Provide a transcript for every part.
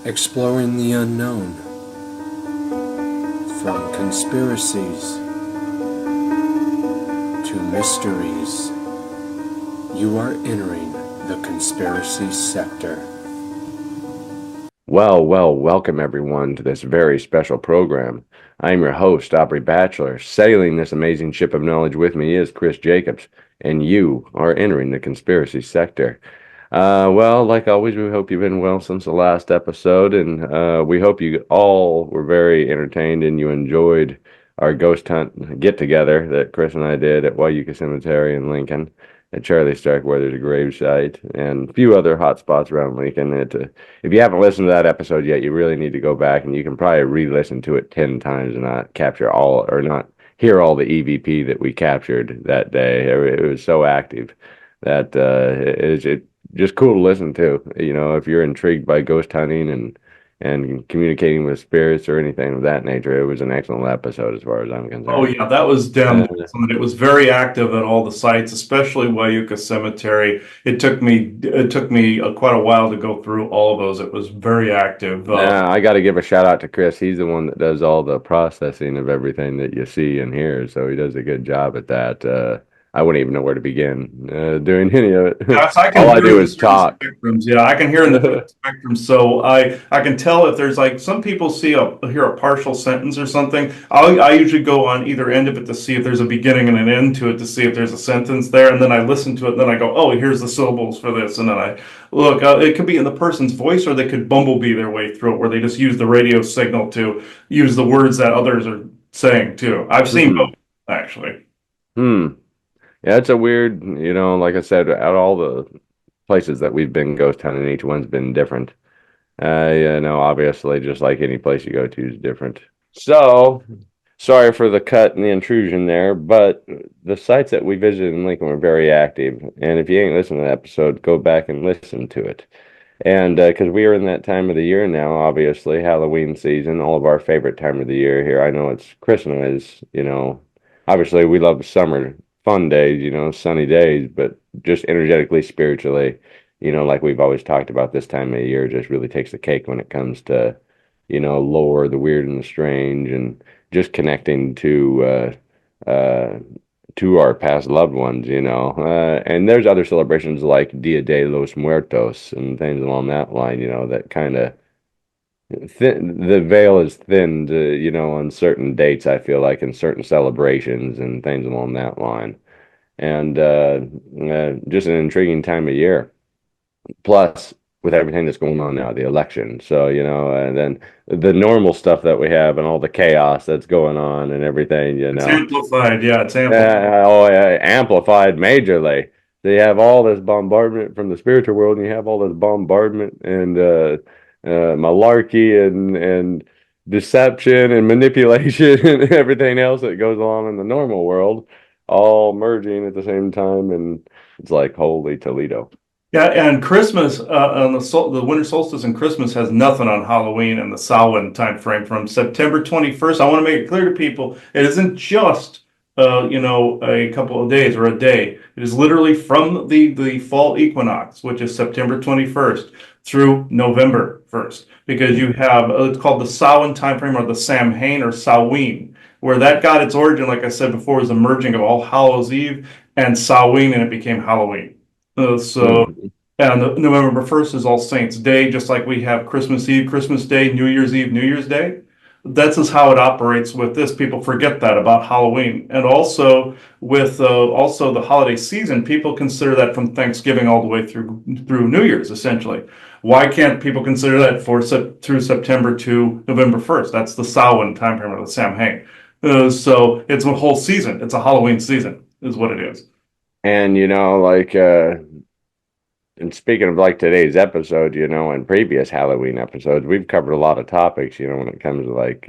Exploring the unknown. From conspiracies to mysteries, you are entering the conspiracy sector. Well, welcome everyone to this very special program. I'm your host, Aubrey Batchelor. Sailing this amazing ship of knowledge with me is Chris Jacobs, and you are entering the conspiracy sector. Like always, we hope you've been well since the last episode, and we hope you all were very entertained and you enjoyed our ghost hunt get together that Chris and I did at Wayuka Cemetery in Lincoln, at Charlie Starkweather's grave site, and a few other hot spots around Lincoln. If you haven't listened to that episode yet, you really need to go back, and you can probably re-listen to it 10 times and not capture all, or not hear all the EVP that we captured that day. It was so active that it just cool to listen to. You know, if you're intrigued by ghost hunting and communicating with spirits or anything of that nature, it was an excellent episode as far as I'm Oh concerned. yeah, that was damn Uh, awesome. It was very active at all the sites, especially Wayuka Cemetery. It took me quite a while to go through all of those. It was very active. Now, I got to give a shout out to Chris. He's the one that does all the processing of everything that you see and hear, so he does a good job at that. I wouldn't even know where to begin doing any of it. Yes, I can All I hear do in the is different talk. spectrums. Yeah, I can hear in the different spectrums. So I can tell if there's like some people hear a partial sentence or something. I usually go on either end of it to see if there's a beginning and an end to it to see if there's a sentence there, and then I listen to it, and then I go, oh, here's the syllables for this, and then I look. It could be in the person's voice, or they could bumblebee their way through it, where they just use the radio signal to use the words that others are saying too. I've seen Hmm. both actually. Hmm. Yeah, it's a weird, like I said, out of all the places that we've been ghost hunting, each one's been different. Obviously, just like any place you go to is different. So, sorry for the cut and the intrusion there, but the sites that we visited in Lincoln were very active. And if you ain't listened to the episode, go back and listen to it. And because we are in that time of the year now, obviously, Halloween season, all of our favorite time of the year here. I know it's Christmas, obviously we love summer, fun days, sunny days, but just energetically, spiritually, like we've always talked about this time of year, just really takes the cake when it comes to, lore, the weird and the strange, and just connecting to our past loved ones, and there's other celebrations like Dia de los Muertos and things along that line, that kind of the veil is thinned, on certain dates, I feel like, in certain celebrations and things along that line. And just an intriguing time of year. Plus, with everything that's going on now, the election. So, and then the normal stuff that we have and all the chaos that's going on and everything, It's amplified. Yeah, it's amplified. amplified majorly. So you have all this bombardment from the spiritual world, and you have all this bombardment and malarkey and deception and manipulation and everything else that goes on in the normal world, all merging at the same time, and it's like holy Toledo. Yeah, and Christmas on the winter solstice and Christmas has nothing on Halloween and the Samhain time frame from September 21st. I want to make it clear to people, it isn't just a couple of days or a day. It is literally from the fall equinox, which is September 21st through November 1st, because you have it's called the Samhain time frame or the Samhain or Samhain, where that got its origin, like I said before, was a merging of All Hallows Eve and Samhain, and it became Halloween. So Mhm. and November 1st is All Saints Day, just like we have Christmas Eve, Christmas Day, New Year's Eve, New Year's Day. That's just how it operates with this. People forget that about Halloween. And also with also the holiday season, people consider that from Thanksgiving all the way through New Year's, essentially. Why can't people consider that through September to November 1st? That's the Samhain time frame of the Samhain. So it's a whole season. It's a Halloween season, is what it is. And and speaking of like today's episode, and previous Halloween episodes, we've covered a lot of topics, when it comes to like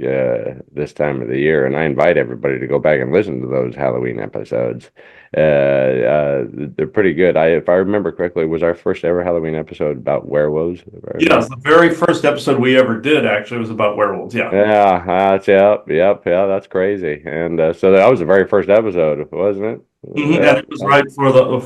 this time of the year. And I invite everybody to go back and listen to those Halloween episodes. They're pretty good. If I remember correctly, was our first ever Halloween episode about werewolves? If I Yes, remember. the very first episode we ever did actually was about werewolves. Yeah. Yeah, yep, yeah, that's crazy. And so that was the very first episode, wasn't it? And it was right for the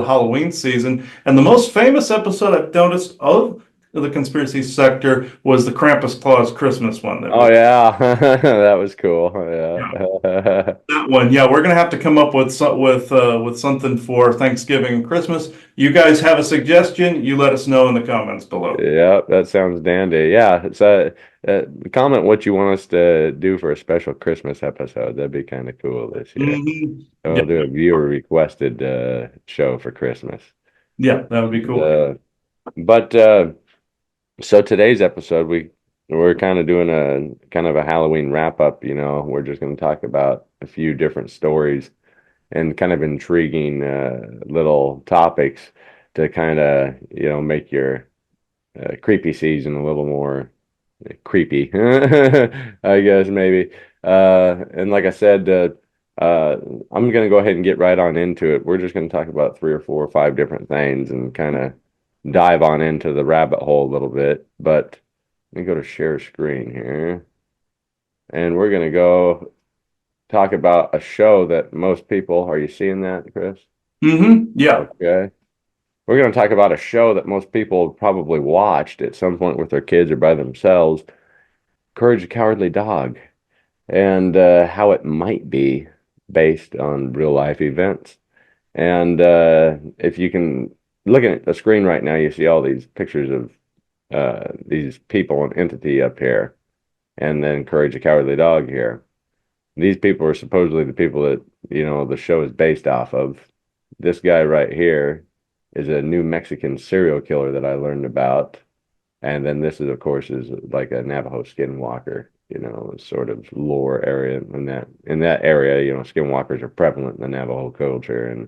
Halloween season. And the most famous episode I've noticed of the conspiracy sector was the Krampus Claus Christmas one. That Oh was yeah, that was cool. yeah, Yeah. that one. Yeah, we're gonna have to come up with with something for Thanksgiving and Christmas. You guys have a suggestion? You let us know in the comments below. Yep, that sounds dandy. Yeah, so comment what you want us to do for a special Christmas episode. That'd be kind of cool this year. So Yeah, we'll do a viewer requested show for Christmas. yeah, that would be cool. But so today's episode, we're kind of doing a kind of a Halloween wrap up. We're just going to talk about a few different stories and kind of intriguing little topics to kind of make your creepy season a little more creepy, I guess maybe. And like I said, uh, I'm gonna go ahead and get right on into it. We're just gonna talk about 3 or 4 or 5 different things and kind of dive on into the rabbit hole a little bit. But let me go to share screen here, and we're gonna go talk about a show that most people. Are you seeing that, Chris? Yeah. Okay. We're going to talk about a show that most people probably watched at some point with their kids or by themselves, Courage the Cowardly Dog, and how it might be based on real life events. And if you can look at the screen right now, you see all these pictures of these people and entity up here, and then Courage the Cowardly Dog here. These people are supposedly the people that, the show is based off of. This guy right here is a New Mexican serial killer that I learned about. And then this is, of course, is like a Navajo skinwalker, sort of lore area. In that area, skinwalkers are prevalent in the Navajo culture.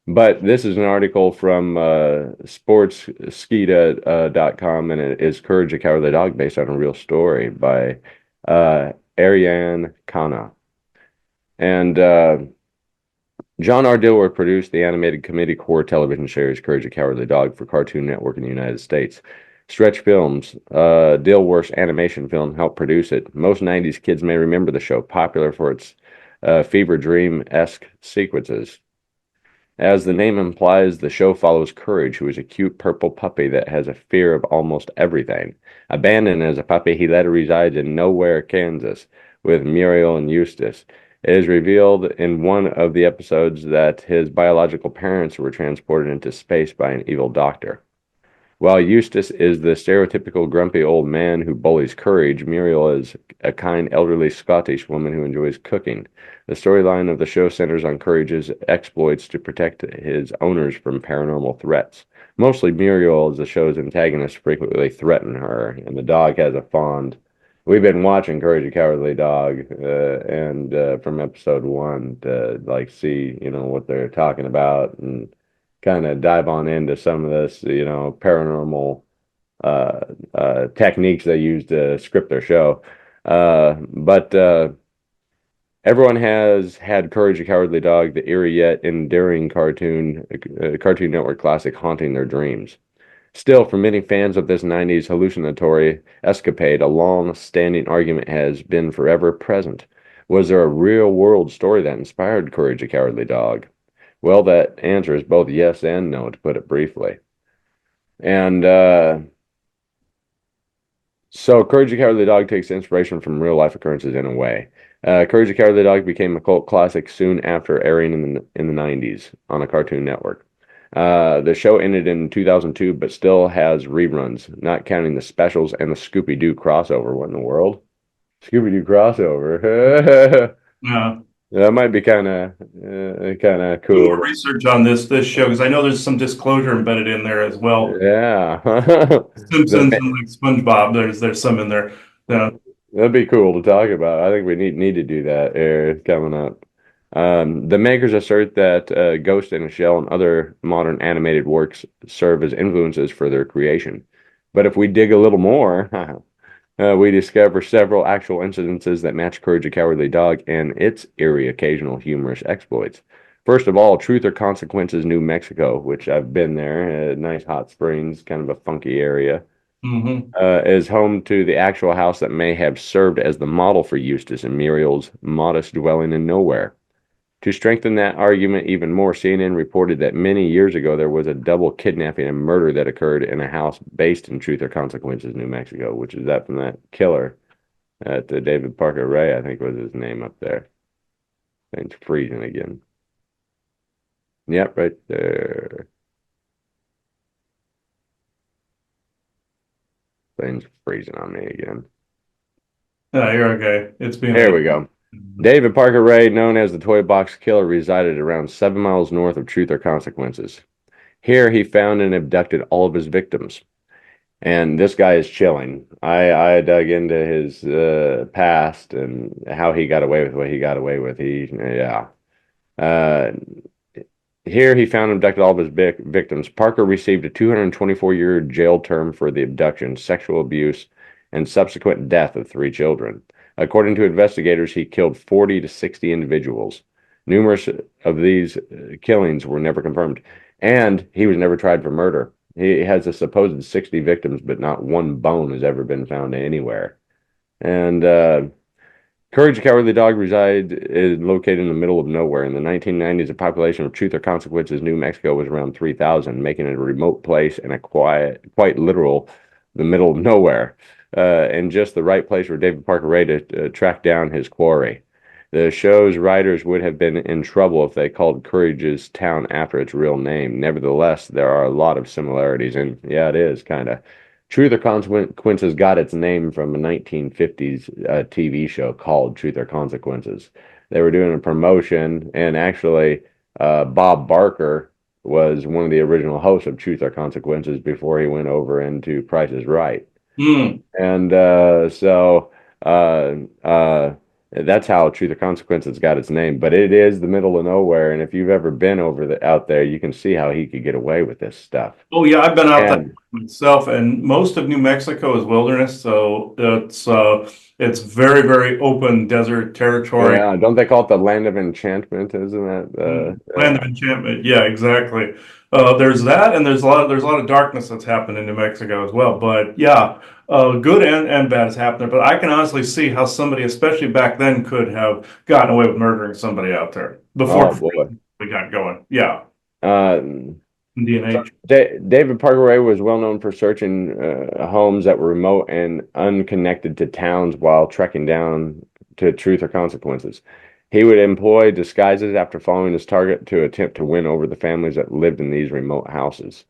But this is an article from sportsskita.com, and it is Courage the Cowardly Dog based on a real story by Ariane Khanna. And John R. Dilworth produced the animated comedy core television series Courage the Cowardly Dog for Cartoon Network in the United States. Stretch Films, Dilworth's animation film, helped produce it. Most 90s kids may remember the show, popular for its fever dream-esque sequences. As the name implies, the show follows Courage, who is a cute purple puppy that has a fear of almost everything. Abandoned as a puppy, he later resides in Nowhere, Kansas, with Muriel and Eustace. It is revealed in one of the episodes that his biological parents were transported into space by an evil doctor. While Eustace is the stereotypical grumpy old man who bullies Courage, Muriel is a kind elderly Scottish woman who enjoys cooking. The storyline of the show centers on Courage's exploits to protect his owners from paranormal threats. Mostly Muriel, as the show's antagonist, frequently threaten her, and the dog has a fond. We've been watching Courage the Cowardly Dog, and from episode 1 to see what they're talking about and kind of dive on into some of this, paranormal techniques they use to script their show. But everyone has had Courage the Cowardly Dog, the eerie yet endearing Cartoon Network classic, haunting their dreams. Still, for many fans of this 90s hallucinatory escapade, a long-standing argument has been forever present. Was there a real-world story that inspired Courage the Cowardly Dog? Well, that answer is both yes and no, to put it briefly. And so Courage the Cowardly Dog takes inspiration from real-life occurrences in a way. Courage the Cowardly Dog became a cult classic soon after airing in the 90s on a Cartoon Network. The show ended in 2002, but still has reruns, not counting the specials and the Scooby-Doo crossover. What in the world? Scooby-Doo crossover. Yeah. That might be kind of Do cool. more research on this show because I know there's some disclosure embedded in there as well. Yeah. Simpsons and like SpongeBob, there's some in there. Yeah. That'd be cool to talk about. I think we need to do that coming up. The makers assert that Ghost in a Shell and other modern animated works serve as influences for their creation. But if we dig a little more, we discover several actual incidences that match Courage the Cowardly Dog and its eerie, occasional humorous exploits. First of all, Truth or Consequences, New Mexico, which I've been there, nice hot springs, kind of a funky area, is home to the actual house that may have served as the model for Eustace and Muriel's modest dwelling in Nowhere. To strengthen that argument even more, CNN reported that many years ago there was a double kidnapping and murder that occurred in a house based in Truth or Consequences, New Mexico, which is that from that killer at the David Parker Ray, I think was his name up there. Thing's freezing again. Yep, right there. Thing's freezing on me again. Yeah, you're okay. It's been There we go. David Parker Ray, known as the Toy Box Killer, resided around 7 miles north of Truth or Consequences. Here, he found and abducted all of his victims. And this guy is chilling. I dug into his past and how he got away with what he got away with. Yeah. Uh, Here, he found and abducted all of his victims. Parker received a 224-year jail term for the abduction, sexual abuse, and subsequent death of 3 children. According to investigators, he killed 40 to 60 individuals. Numerous of these killings were never confirmed, and he was never tried for murder. He has a supposed 60 victims, but not one bone has ever been found anywhere. And Courage the Cowardly Dog is located in the middle of nowhere. In the 1990s, the population of Truth or Consequences, New Mexico, was around 3,000, making it a remote place and a quite literal, the middle of nowhere, and just the right place for David Parker Ray to track down his quarry. The show's writers would have been in trouble if they called Courage's town after its real name. Nevertheless, there are a lot of similarities, and yeah, it is kind of. Truth or Consequences got its name from a 1950s TV show called Truth or Consequences. They were doing a promotion, and actually, Bob Barker was one of the original hosts of Truth or Consequences before he went over into Price is Right. And that's how Truth or Consequences got its name. But it is the middle of nowhere, and if you've ever been out there, you can see how he could get away with this stuff. Oh yeah, I've been out there myself, and most of New Mexico is wilderness, so it's very, very open desert territory. Yeah, don't they call it the land of enchantment? Isn't that Land of enchantment? Yeah, exactly. There's that, and there's a lot of darkness that's happened in New Mexico as well. But yeah, good and bad has happened there. But I can honestly see how somebody, especially back then, could have gotten away with murdering somebody out there before we got going. Yeah. DNA. David Parker Ray was well known for searching homes that were remote and unconnected to towns while trekking down to Truth or Consequences. He would employ disguises after following his target to attempt to win over the families that lived in these remote houses.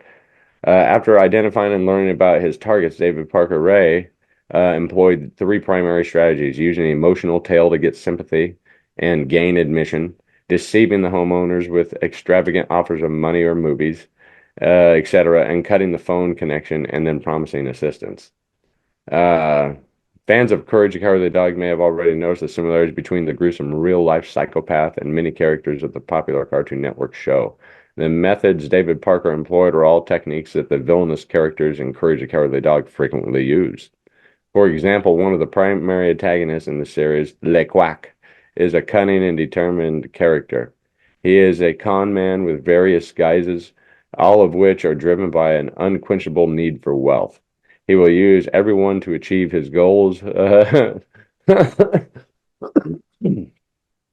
After identifying and learning about his targets, David Parker Ray employed 3 primary strategies: using an emotional tale to get sympathy and gain admission, deceiving the homeowners with extravagant offers of money or movies, etc., and cutting the phone connection and then promising assistance. Fans of Courage the Cowardly Dog may have already noticed the similarities between the gruesome real-life psychopath and many characters of the popular Cartoon Network show. The methods David Parker employed are all techniques that the villainous characters in Courage the Cowardly Dog frequently use. For example, one of the primary antagonists in the series, Le Quack, is a cunning and determined character. He is a con man with various guises, all of which are driven by an unquenchable need for wealth. He will use everyone to achieve his goals,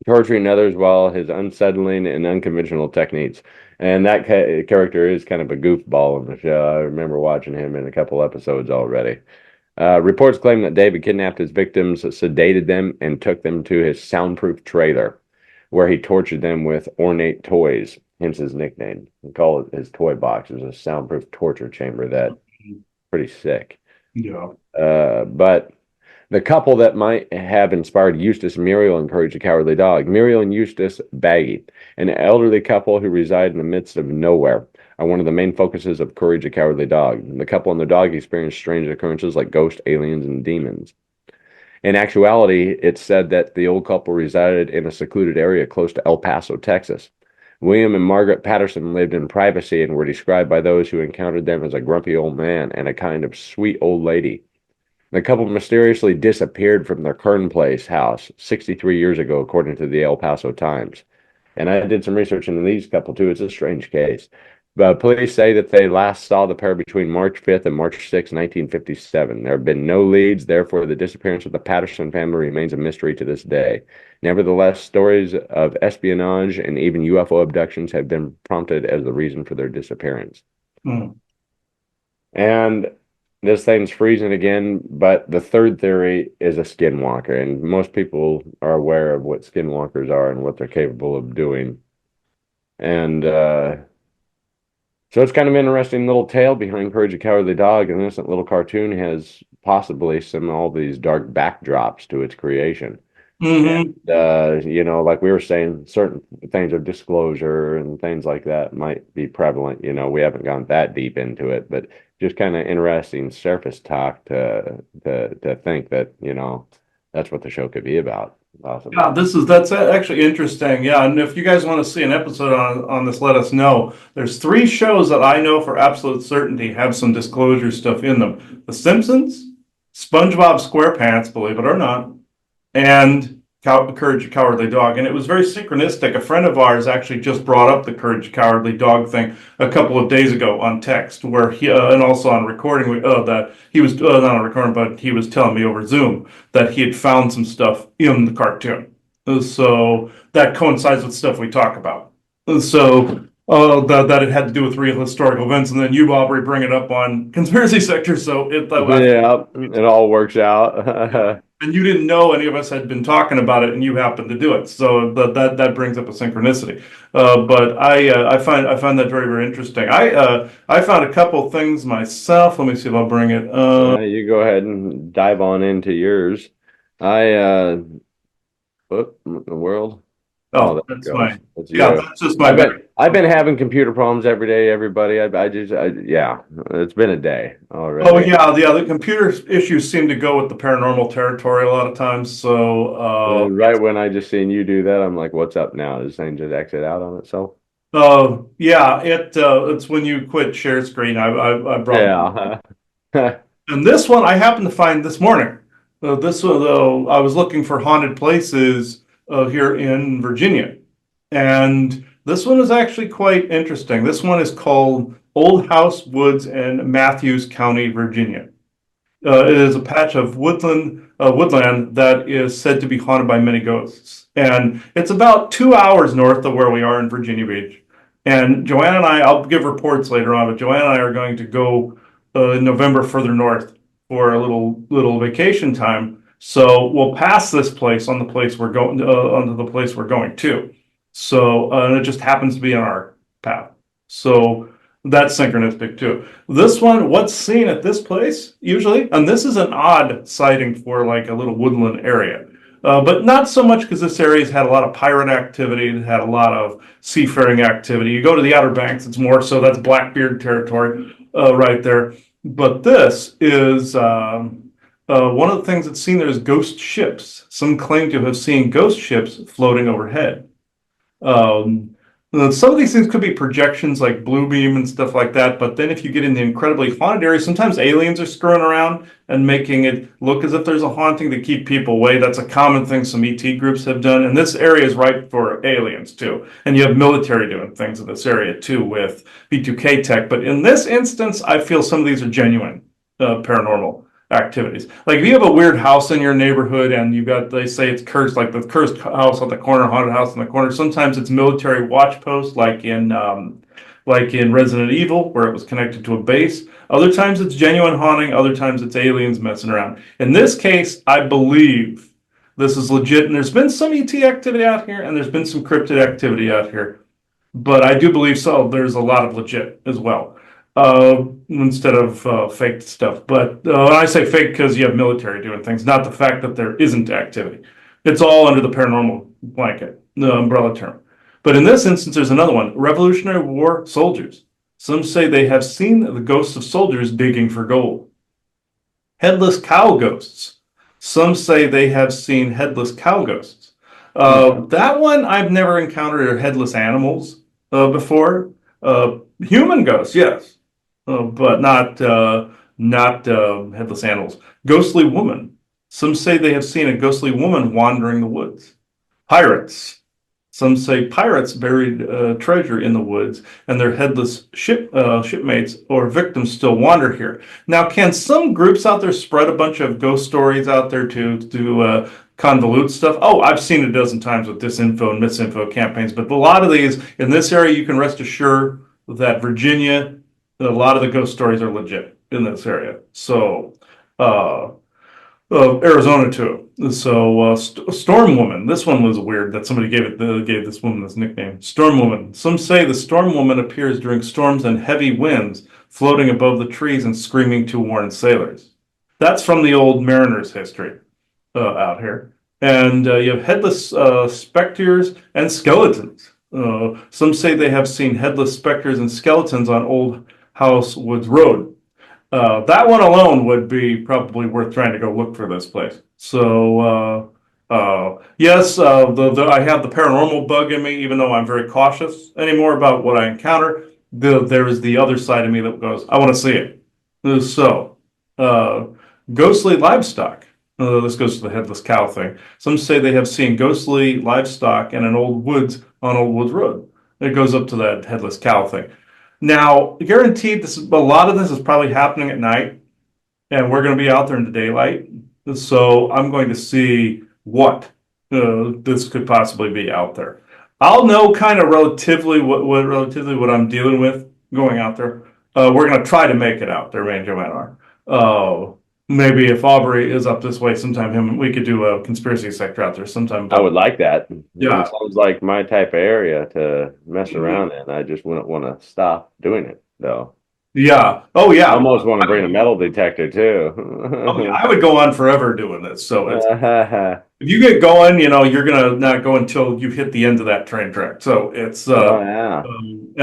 torturing others while his unsettling and unconventional techniques. And that character is kind of a goofball in the show. I remember watching him in a couple episodes already. Reports claim that David kidnapped his victims, sedated them, and took them to his soundproof trailer, where he tortured them with ornate toys, hence his nickname. We call it his toy box. It's a soundproof torture chamber that's pretty sick. Yeah. But the couple that might have inspired Eustace, Muriel, and Courage the Cowardly Dog, Muriel and Eustace Baggy, an elderly couple who reside in the midst of nowhere, are one of the main focuses of Courage the Cowardly Dog. The couple and their dog experience strange occurrences like ghosts, aliens, and demons. In actuality, it's said that the old couple resided in a secluded area close to El Paso, Texas. William and Margaret Patterson lived in privacy and were described by those who encountered them as a grumpy old man and a kind of sweet old lady. The couple mysteriously disappeared from their Kern Place house 63 years ago, according to the El Paso Times. And I did some research into these couple, too. It's a strange case. Police say that they last saw the pair between March 5th and March 6th, 1957. There have been no leads, therefore, the disappearance of the Patterson family remains a mystery to this day. Nevertheless, stories of espionage and even UFO abductions have been prompted as the reason for their disappearance. Hmm. And this thing's freezing again, but the third theory is a skinwalker, and most people are aware of what skinwalkers are and what they're capable of doing. And so it's kind of an interesting little tale behind Courage the Cowardly Dog. An innocent little cartoon has possibly some all these dark backdrops to its creation. Hmm. Like we were saying, certain things of disclosure and things like that might be prevalent. We haven't gone that deep into it, but just kind of interesting surface talk to think that, that's what the show could be about, possibly. Yeah, that's actually interesting. Yeah, and if you guys want to see an episode on this, let us know. There's 3 shows that I know for absolute certainty have some disclosure stuff in them: The Simpsons, SpongeBob SquarePants, believe it or not, and Courage the Cowardly Dog. And it was very synchronistic. A friend of ours actually just brought up the Courage the Cowardly Dog thing a couple of days ago on text, where he and also on recording that he was not on recording, but he was telling me over Zoom that he had found some stuff in the cartoon. So that coincides with stuff we talk about. So that it had to do with real historical events, and then you, Aubrey, bring it up on Conspiracy Sector. So Yeah, it all works out. and you didn't know any of us had been talking about it, and you happened to do it. So that brings up a synchronicity. But I find that very, very interesting. I found a couple things myself. Let me see if I'll bring it. Yeah, you go ahead and dive on into yours. What in the world? Oh, there it that's goes. my That's yeah. you. That's just my. I've been having computer problems every day, everybody. Yeah, it's been a day already. Oh yeah. The computer issues seem to go with the paranormal territory a lot of times. So Right when I just seen you do that, I'm like, what's up now? Does this thing just exit out on itself? yeah. It's when you quit share screen. I brought. Yeah. And this one I happened to find this morning. This one, though, I was looking for haunted places here in Virginia. And this one is actually quite interesting. This one is called Old House Woods in Matthews County, Virginia. It is a patch of woodland that is said to be haunted by many ghosts. And it's about 2 hours north of where we are in Virginia Beach. And Joanna and I'll give reports later on, but Joanna and I are going to go in November further north for a little vacation time. So we'll pass this place on the place we're going onto the place we're going to. So and it just happens to be on our path. So that's synchronistic too. This one, what's seen at this place usually, and this is an odd sighting for like a little woodland area. But not so much because this area has had a lot of pirate activity, it had a lot of seafaring activity. You go to the Outer Banks, it's more so that's Blackbeard territory right there. But this is one of the things that's seen there is ghost ships. Some claim to have seen ghost ships floating overhead. Some of these things could be projections like blue beam and stuff like that, but then if you get in the incredibly haunted areas, sometimes aliens are screwing around and making it look as if there's a haunting to keep people away. That's a common thing some ET groups have done, and this area is ripe for aliens too. And you have military doing things in this area too with B2K tech, but in this instance, I feel some of these are genuine paranormal activities. Like if you have a weird house in your neighborhood and they say it's cursed, like the cursed house on the corner, haunted house in the corner. Sometimes it's military watch post, like in Resident Evil, where it was connected to a base. Other times it's genuine haunting. Other times it's aliens messing around. In this case, I believe this is legit. And there's been some ET activity out here, and there's been some cryptid activity out here. But I do believe there's a lot of legit as well. Instead of fake stuff. But when I say fake, because you have military doing things, not the fact that there isn't activity. It's all under the paranormal blanket, the umbrella term. But in this instance, there's another one: Revolutionary War soldiers. Some say they have seen the ghosts of soldiers digging for gold. Headless cow ghosts. Some say they have seen headless cow ghosts. That one I've never encountered headless animals before. Human ghosts, yes. But not headless animals. Ghostly woman. Some say they have seen a ghostly woman wandering the woods. Pirates. Some say pirates buried treasure in the woods, and their headless shipmates or victims still wander here. Now, can some groups out there spread a bunch of ghost stories out there to convolute stuff? Oh, I've seen it a dozen times with disinfo and misinfo campaigns, but a lot of these in this area, you can rest assured that Virginia, a lot of the ghost stories are legit in this area. So, uh, Arizona too. So, Storm Woman. This one was weird that somebody gave this woman this nickname, Storm Woman. Some say the Storm Woman appears during storms and heavy winds, floating above the trees and screaming to warn sailors. That's from the old Mariners history out here. And you have headless specters and skeletons. Some say they have seen headless specters and skeletons on Old House Woods Road. That one alone would be probably worth trying to go look for this place. So, yes, I have the paranormal bug in me, even though I'm very cautious anymore about what I encounter. There is the other side of me that goes, I want to see it. So, uh, ghostly livestock. This goes to the headless cow thing. Some say they have seen ghostly livestock in an old woods on Old Woods Road. It goes up to that headless cow thing. Now, guaranteed, a lot of this is probably happening at night, and we're going to be out there in the daylight. So I'm going to see what this could possibly be out there. I'll know kind of relatively what I'm dealing with going out there. We're going to try to make it out there, me and Joanna are. Maybe if Aubrey is up this way sometime, we could do a conspiracy sector out there sometime. I would like that. Yeah. It sounds like my type of area to mess around in. I just wouldn't want to stop doing it, though. Yeah. Oh, yeah. I almost want to bring a metal detector, too. Oh, yeah. I would go on forever doing this. So if you get going, you're going to not go until you hit the end of that train track. So it's, oh, yeah.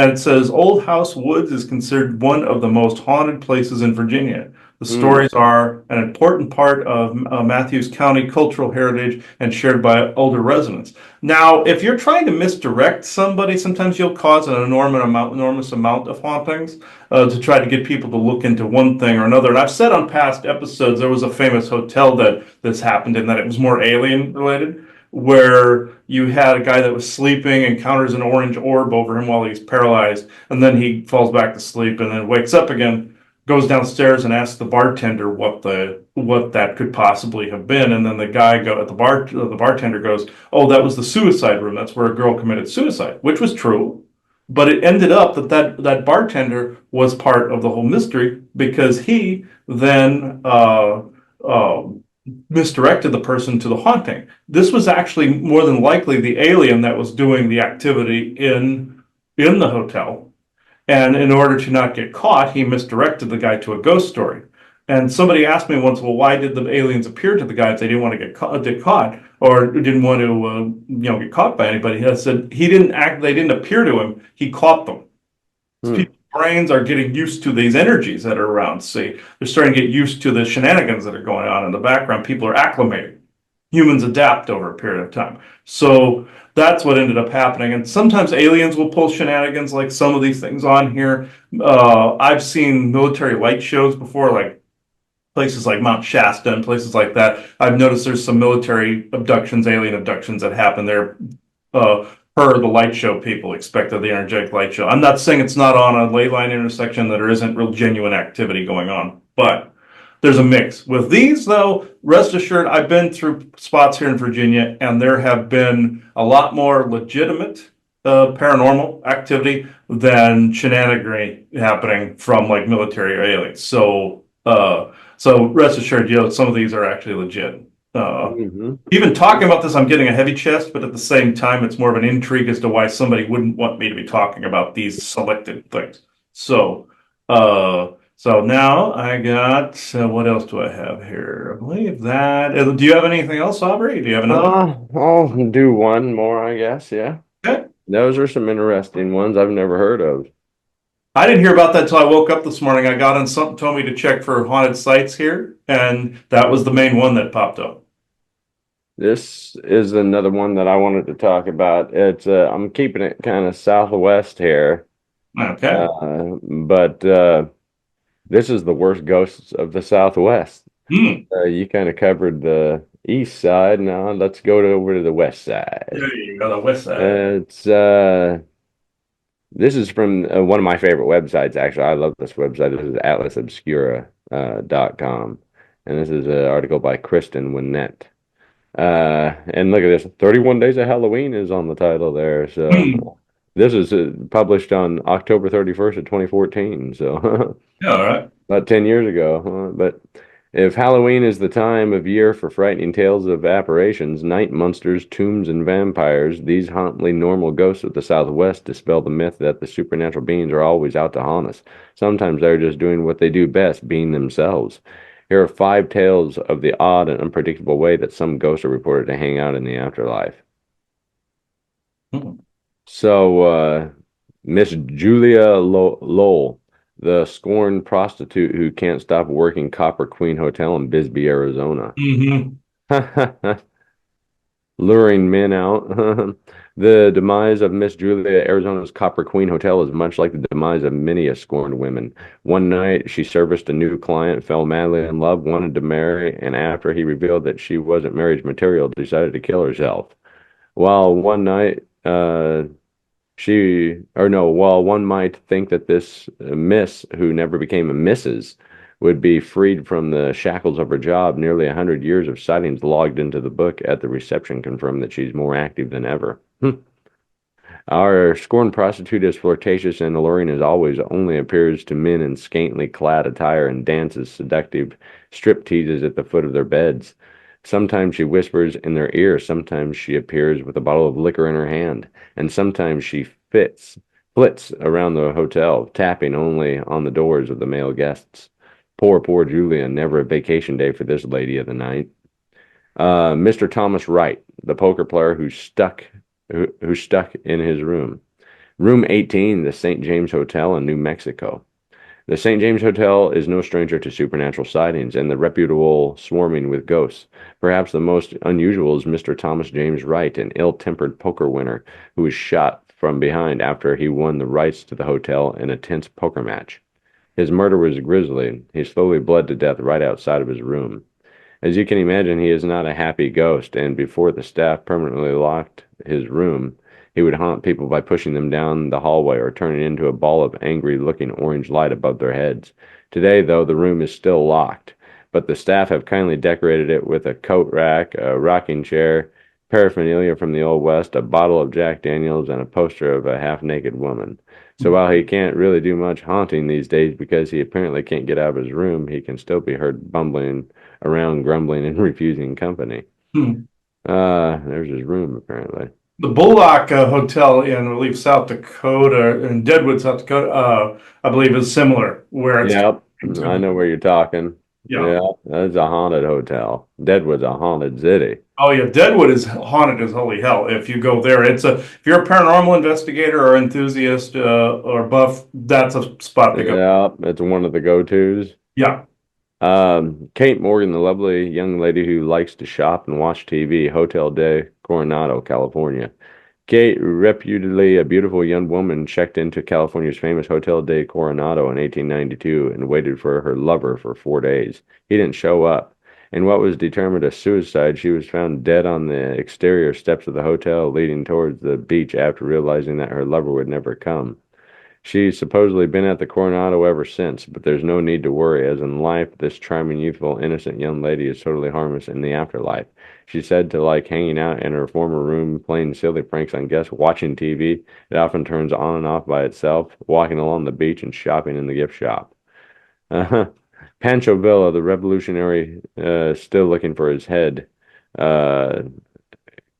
and it says Old House Woods is considered one of the most haunted places in Virginia. The stories are an important part of Matthews County cultural heritage and shared by older residents. Now, if you're trying to misdirect somebody, sometimes you'll cause an enormous amount of hauntings to try to get people to look into one thing or another. And I've said on past episodes, there was a famous hotel that this happened in, that it was more alien related, where you had a guy that was sleeping, encounters an orange orb over him while he's paralyzed, and then he falls back to sleep and then wakes up again, goes downstairs and asks the bartender what that could possibly have been, and then the bartender goes, "Oh, that was the suicide room. That's where a girl committed suicide," which was true, but it ended up that bartender was part of the whole mystery, because he then misdirected the person to the haunting. This was actually more than likely the alien that was doing the activity in the hotel. And in order to not get caught, he misdirected the guy to a ghost story. And somebody asked me once, well, why did the aliens appear to the guy if they didn't want to get caught or didn't want to, get caught by anybody? I said they didn't appear to him. He caught them. People's brains are getting used to these energies that are around. See, they're starting to get used to the shenanigans that are going on in the background. People are acclimating. Humans adapt over a period of time. So that's what ended up happening. And sometimes aliens will pull shenanigans like some of these things on here. I've seen military light shows before, like places like Mount Shasta and places like that. I've noticed there's some military abductions, alien abductions that happen there. Per the light show people expected, the energetic light show. I'm not saying it's not on a ley line intersection, that there isn't real genuine activity going on, but there's a mix. With these, though, rest assured, I've been through spots here in Virginia, and there have been a lot more legitimate paranormal activity than shenanigan happening from like military or aliens. So rest assured, some of these are actually legit. Even talking about this, I'm getting a heavy chest, but at the same time, it's more of an intrigue as to why somebody wouldn't want me to be talking about these selected things. So now I got, what else do I have here? I believe that. Do you have anything else, Aubrey? Do you have another? I'll do one more, I guess. Yeah. Okay. Those are some interesting ones I've never heard of. I didn't hear about that until I woke up this morning. I got on something, told me to check for haunted sites here, and that was the main one that popped up. This is another one that I wanted to talk about. It's I'm keeping it kind of southwest here. Okay. But this is the worst ghosts of the Southwest. You kind of covered the East side. Now let's go over to the west side. There you go, the west side. It's This is from one of my favorite websites, actually. I love this website. This is atlasobscura.com. And this is an article by Kristen Winnett. And look at this. 31 Days of Halloween is on the title there. Hmm. So this is published on October 31st of 2014. So Yeah, all right. about 10 years ago. But if Halloween is the time of year for frightening tales of apparitions, night monsters, tombs, and vampires, these hauntingly normal ghosts of the Southwest dispel the myth that the supernatural beings are always out to haunt us. Sometimes they're just doing what they do best, being themselves. Here are 5 tales of the odd and unpredictable way that some ghosts are reported to hang out in the afterlife. Hmm. So, Miss Julia Lowell, the scorned prostitute who can't stop working Copper Queen Hotel in Bisbee, Arizona. Hmm. Luring men out. The demise of Miss Julia, Arizona's Copper Queen Hotel, is much like the demise of many a scorned women. One night, she serviced a new client, fell madly in love, wanted to marry, and after he revealed that she wasn't marriage material, decided to kill herself. While one night, while one might think that this Miss, who never became a Mrs., would be freed from the shackles of her job, nearly 100 years of sightings logged into the book at the reception confirm that she's more active than ever. Our scorned prostitute is flirtatious and alluring as always, only appears to men in scantily clad attire and dances seductive strip teases at the foot of their beds. Sometimes she whispers in their ear, sometimes she appears with a bottle of liquor in her hand, and sometimes she flits around the hotel, tapping only on the doors of the male guests. Poor Julia, never a vacation day for this lady of the night. Mr. Thomas Wright, the poker player who stuck in his room. Room 18, the St. James Hotel in New Mexico. The St. James Hotel is no stranger to supernatural sightings and the reputable swarming with ghosts. Perhaps the most unusual is Mr. Thomas James Wright, an ill-tempered poker winner who was shot from behind after he won the rights to the hotel in a tense poker match. His murder was grisly. He slowly bled to death right outside of his room. As you can imagine, he is not a happy ghost, and before the staff permanently locked his room, he would haunt people by pushing them down the hallway or turning into a ball of angry-looking orange light above their heads. Today, though, the room is still locked, but the staff have kindly decorated it with a coat rack, a rocking chair, paraphernalia from the Old West, a bottle of Jack Daniels, and a poster of a half-naked woman. So while he can't really do much haunting these days because he apparently can't get out of his room, he can still be heard bumbling around, grumbling and refusing company. Hmm. There's his room apparently. The Bullock Hotel in, I believe, South Dakota, in Deadwood, South Dakota, I believe is similar, where it's Yep, I to, know where you're talking. yeah. Yeah, that's a haunted hotel. Deadwood's a haunted city. Oh yeah, Deadwood is haunted as holy hell. If you go there, if you're a paranormal investigator or enthusiast or buff, that's a spot to go. Yeah, it's one of the go-tos. Yeah. Kate Morgan, the lovely young lady who likes to shop and watch TV, Hotel de Coronado, California. Kate, reputedly a beautiful young woman, checked into California's famous Hotel de Coronado in 1892 and waited for her lover for 4 days. He didn't show up. In what was determined a suicide, she was found dead on the exterior steps of the hotel leading towards the beach after realizing that her lover would never come. She's supposedly been at the Coronado ever since, but there's no need to worry, as in life, this charming, youthful, innocent young lady is totally harmless in the afterlife. She's said to like hanging out in her former room, playing silly pranks on guests, watching TV. It often turns on and off by itself, walking along the beach and shopping in the gift shop. Uh, Pancho Villa, the revolutionary, still looking for his head. Uh,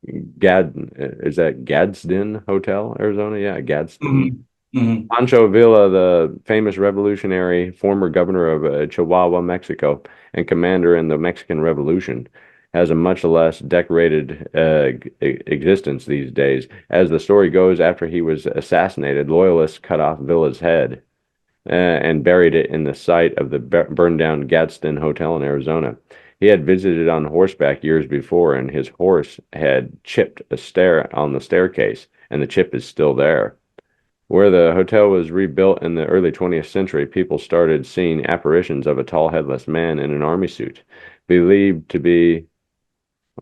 is that Gadsden Hotel, Arizona? Yeah, Gadsden. Hmm. Hmm. Pancho Villa, the famous revolutionary, former governor of Chihuahua, Mexico, and commander in the Mexican Revolution, has a much less decorated existence these days. As the story goes, after he was assassinated, loyalists cut off Villa's head and buried it in the site of the burned down Gadsden Hotel in Arizona. He had visited on horseback years before, and his horse had chipped a stair on the staircase, and the chip is still there. Where the hotel was rebuilt in the early 20th century, people started seeing apparitions of a tall, headless man in an army suit, believed to be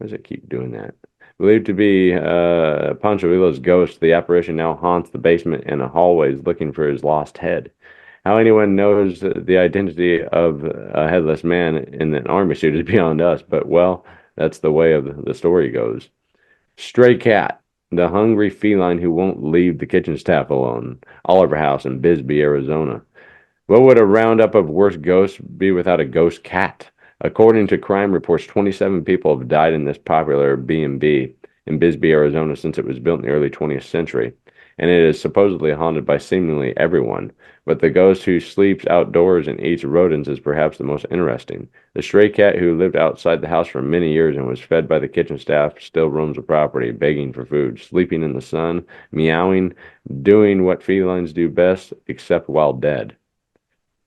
Why does it keep doing that? Believed to be Pancho Villa's ghost, the apparition now haunts the basement and the hallways looking for his lost head. How anyone knows the identity of a headless man in an army suit is beyond us, but well, that's the way of the story goes. Stray cat, the hungry feline who won't leave the kitchen staff alone. Oliver House in Bisbee, Arizona. What would a roundup of worst ghosts be without a ghost cat? According to crime reports, 27 people have died in this popular B&B in Bisbee, Arizona since it was built in the early 20th century, and it is supposedly haunted by seemingly everyone. But the ghost who sleeps outdoors and eats rodents is perhaps the most interesting. The stray cat who lived outside the house for many years and was fed by the kitchen staff still roams the property, begging for food, sleeping in the sun, meowing, doing what felines do best, except while dead.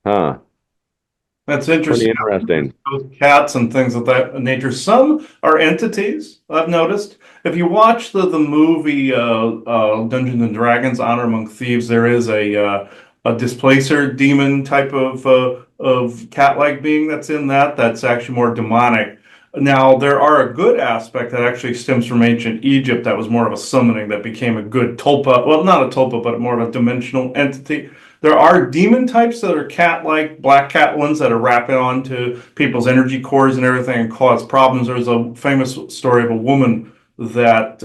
Huh. That's Pretty interesting. interesting. Those cats and things of that nature. Some are entities, I've noticed. If you watch the movie Dungeons and Dragons: Honor Among Thieves, there is a displacer demon type of cat-like being that's in that. That's actually more demonic. Now, there are a good aspect that actually stems from ancient Egypt that was more of a summoning that became a good tulpa. Well, not a tulpa, but more of a dimensional entity. There are demon types that are cat-like, black cat ones that are wrapping onto people's energy cores and everything and cause problems. There's a famous story of a woman that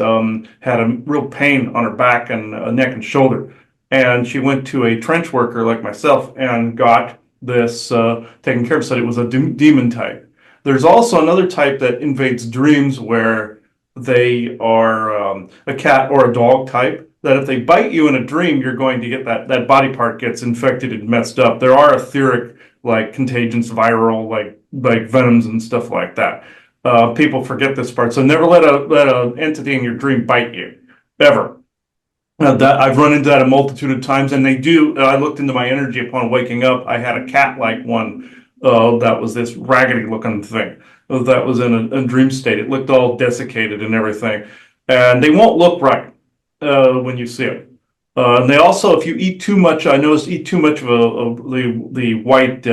had a real pain on her back and neck and shoulder. And she went to a trench worker like myself and got this taken care of, said it was a demon type. There's also another type that invades dreams where they are a cat or a dog type that if they bite you in a dream, you're going to get that body part gets infected and messed up. There are etheric, like contagions, viral, like venoms and stuff like that. People forget this part, so never let a entity in your dream bite you, ever. That I've run into that a multitude of times, and they do. I looked into my energy upon waking up. I had a cat-like one that was this raggedy-looking thing that was in a dream state. It looked all desiccated and everything, and they won't look right when you see them. And they also, if you eat too much, I noticed eat too much of the white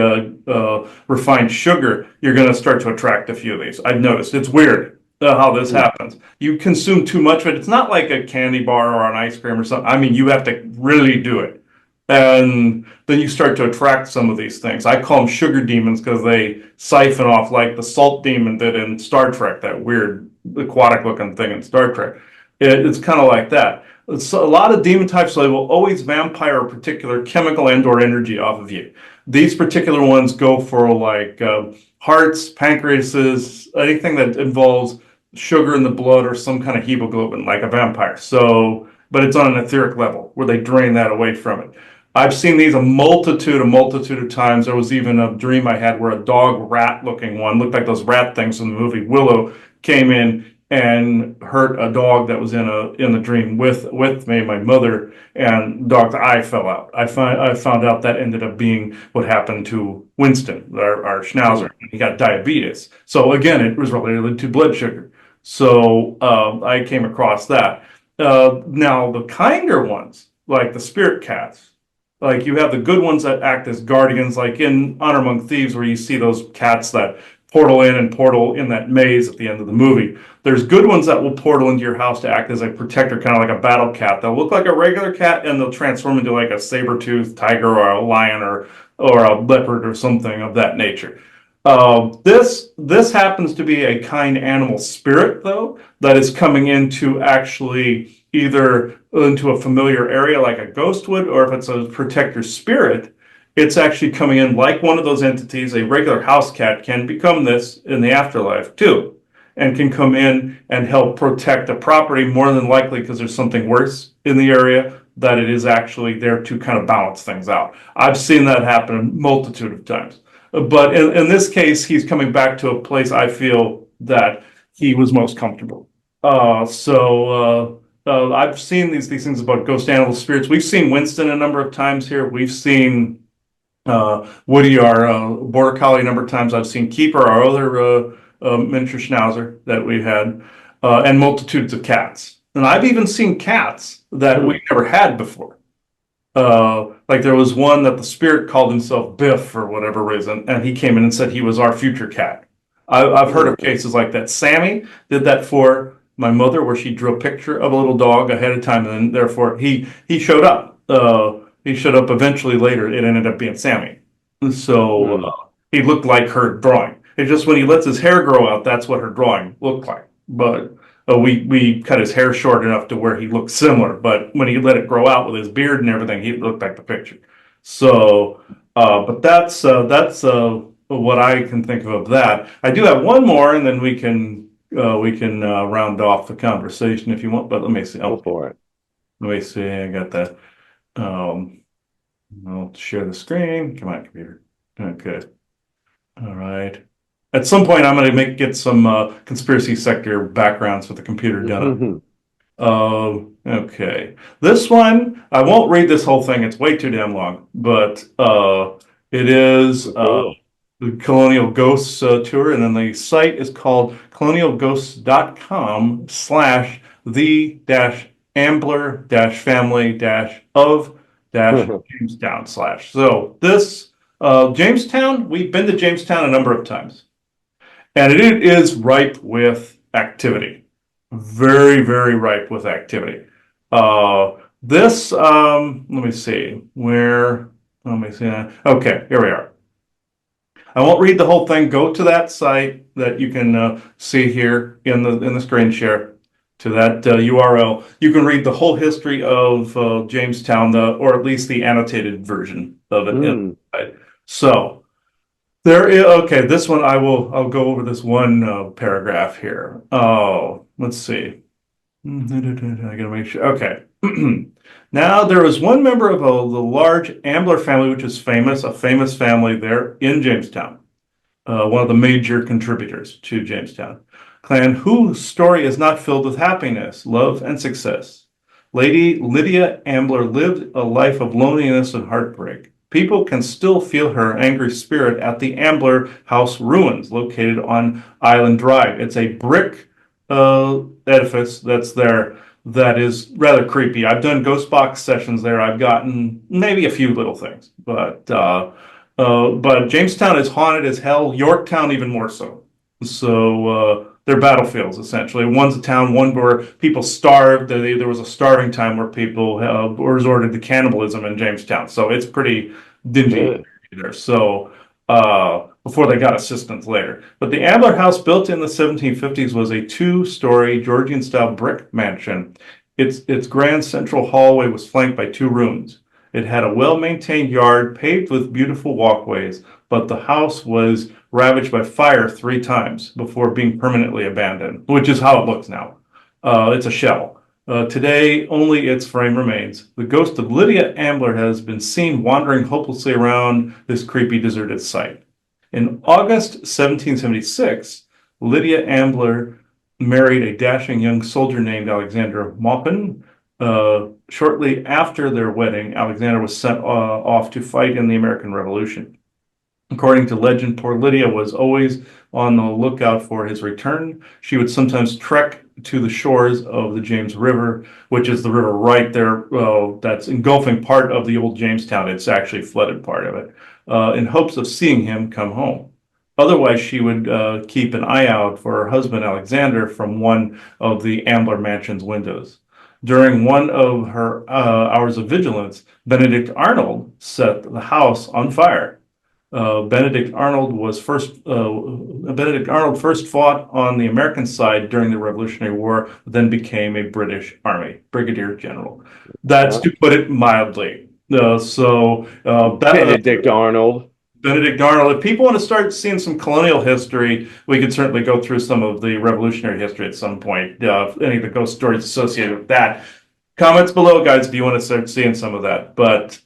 refined sugar, you're going to start to attract a few of these. I've noticed it's weird how this happens. You consume too much of it. It's not like a candy bar or an ice cream or something. I mean, you have to really do it. And then you start to attract some of these things. I call them sugar demons because they siphon off like the salt demon did in Star Trek, that weird aquatic looking thing in Star Trek. It's kind of like that. It's a lot of demon types, so they will always vampire a particular chemical and or energy off of you. These particular ones go for like hearts, pancreases, anything that involves sugar in the blood or some kind of hemoglobin, like a vampire. So, but it's on an etheric level where they drain that away from it. I've seen these a multitude of times. There was even a dream I had where a dog rat looking one, looked like those rat things in the movie Willow, came in and hurt a dog that was in the dream with me, my mother, and the dog's eye fell out. I found out that ended up being what happened to Winston, our schnauzer. He got diabetes. So again, it was related to blood sugar. So I came across that. Now the kinder ones, like the spirit cats, like you have the good ones that act as guardians, like in Honor Among Thieves, where you see those cats that portal in and portal in that maze at the end of the movie. There's good ones that will portal into your house to act as a protector, kind of like a battle cat. They'll look like a regular cat and they'll transform into like a saber-toothed tiger or a lion or a leopard or something of that nature. This happens to be a kind animal spirit, though, that is coming into actually either into a familiar area like a ghost would, or if it's a protector spirit, it's actually coming in like one of those entities. A regular house cat can become this in the afterlife too, and can come in and help protect a property more than likely because there's something worse in the area, that it is actually there to kind of balance things out. I've seen that happen a multitude of times. But in this case, he's coming back to a place I feel that he was most comfortable. I've seen these things about ghost animal spirits. We've seen Winston a number of times here. We've seen Woody, our border collie, a number of times. I've seen Keeper, our other miniature schnauzer that we had, and multitudes of cats. And I've even seen cats that we never had before. Like there was one that the spirit called himself Biff for whatever reason, and he came in and said he was our future cat. I've heard of cases like that. Sammy did that for my mother, where she drew a picture of a little dog ahead of time, and then therefore he showed up. He showed up eventually later. It ended up being Sammy. So he looked like her drawing. It's just when he lets his hair grow out, that's what her drawing looked like. But we cut his hair short enough to where he looked similar. But when he let it grow out with his beard and everything, he looked like the picture. So, but that's what I can think of that. I do have one more, and then we can round off the conversation if you want. But let me see. Go for it. Let me see. I got that. I'll share the screen. Come on, computer. Okay. All right. At some point, I'm going to get some conspiracy sector backgrounds with the computer done. Okay. This one, I won't read this whole thing. It's way too damn long. But it is the Colonial Ghosts tour, and then the site is called colonialghosts.com / the -ambler-family-of Jamestown / So this Jamestown, we've been to Jamestown a number of times, and it is ripe with activity. Very, very ripe with activity. This, let me see, where, let me see. Okay, here we are. I won't read the whole thing. Go to that site that you can see here in the screen share, to that URL. You can read the whole history of Jamestown, or at least the annotated version of it. So there is, okay, this one I'll go over this one paragraph here. Oh, let's see. I gotta make sure. Okay. Now, there was one member of the large Ambler family, which is a famous family there in Jamestown, one of the major contributors to Jamestown clan, whose story is not filled with happiness, love, and success. Lady Lydia Ambler lived a life of loneliness and heartbreak. People can still feel her angry spirit at the Ambler House ruins located on Island Drive. It's a brick edifice that's there that is rather creepy. I've done ghost box sessions there. I've gotten maybe a few little things, but Jamestown is haunted as hell. Yorktown even more so. So they're battlefields essentially. One's a town, one where people starved. There was a starving time where people resorted to cannibalism in Jamestown. So it's pretty dingy there. So before they got assistance later. But the Ambler House, built in the 1750s, was a two-story Georgian-style brick mansion. Its grand central hallway was flanked by two rooms. It had a well-maintained yard paved with beautiful walkways, but the house was ravaged by fire 3 times before being permanently abandoned, which is how it looks now. It's a shell. Today, only its frame remains. The ghost of Lydia Ambler has been seen wandering hopelessly around this creepy, deserted site. In August 1776, Lydia Ambler married a dashing young soldier named Alexander Maupin. Shortly after their wedding, Alexander was sent off to fight in the American Revolution. According to legend, poor Lydia was always on the lookout for his return. She would sometimes trek to the shores of the James River, which is the river right there that's engulfing part of the old Jamestown. It's actually flooded part of it, in hopes of seeing him come home. Otherwise, she would keep an eye out for her husband, Alexander, from one of the Ambler Mansion's windows. During one of her hours of vigilance, Benedict Arnold set the house on fire. Benedict Arnold first fought on the American side during the Revolutionary War, then became a British Army Brigadier General. That's to put it mildly. Benedict Arnold. Benedict Arnold. If people want to start seeing some colonial history, we could certainly go through some of the Revolutionary history at some point. Any of the ghost stories associated with that. Comments below, guys, if you want to start seeing some of that. But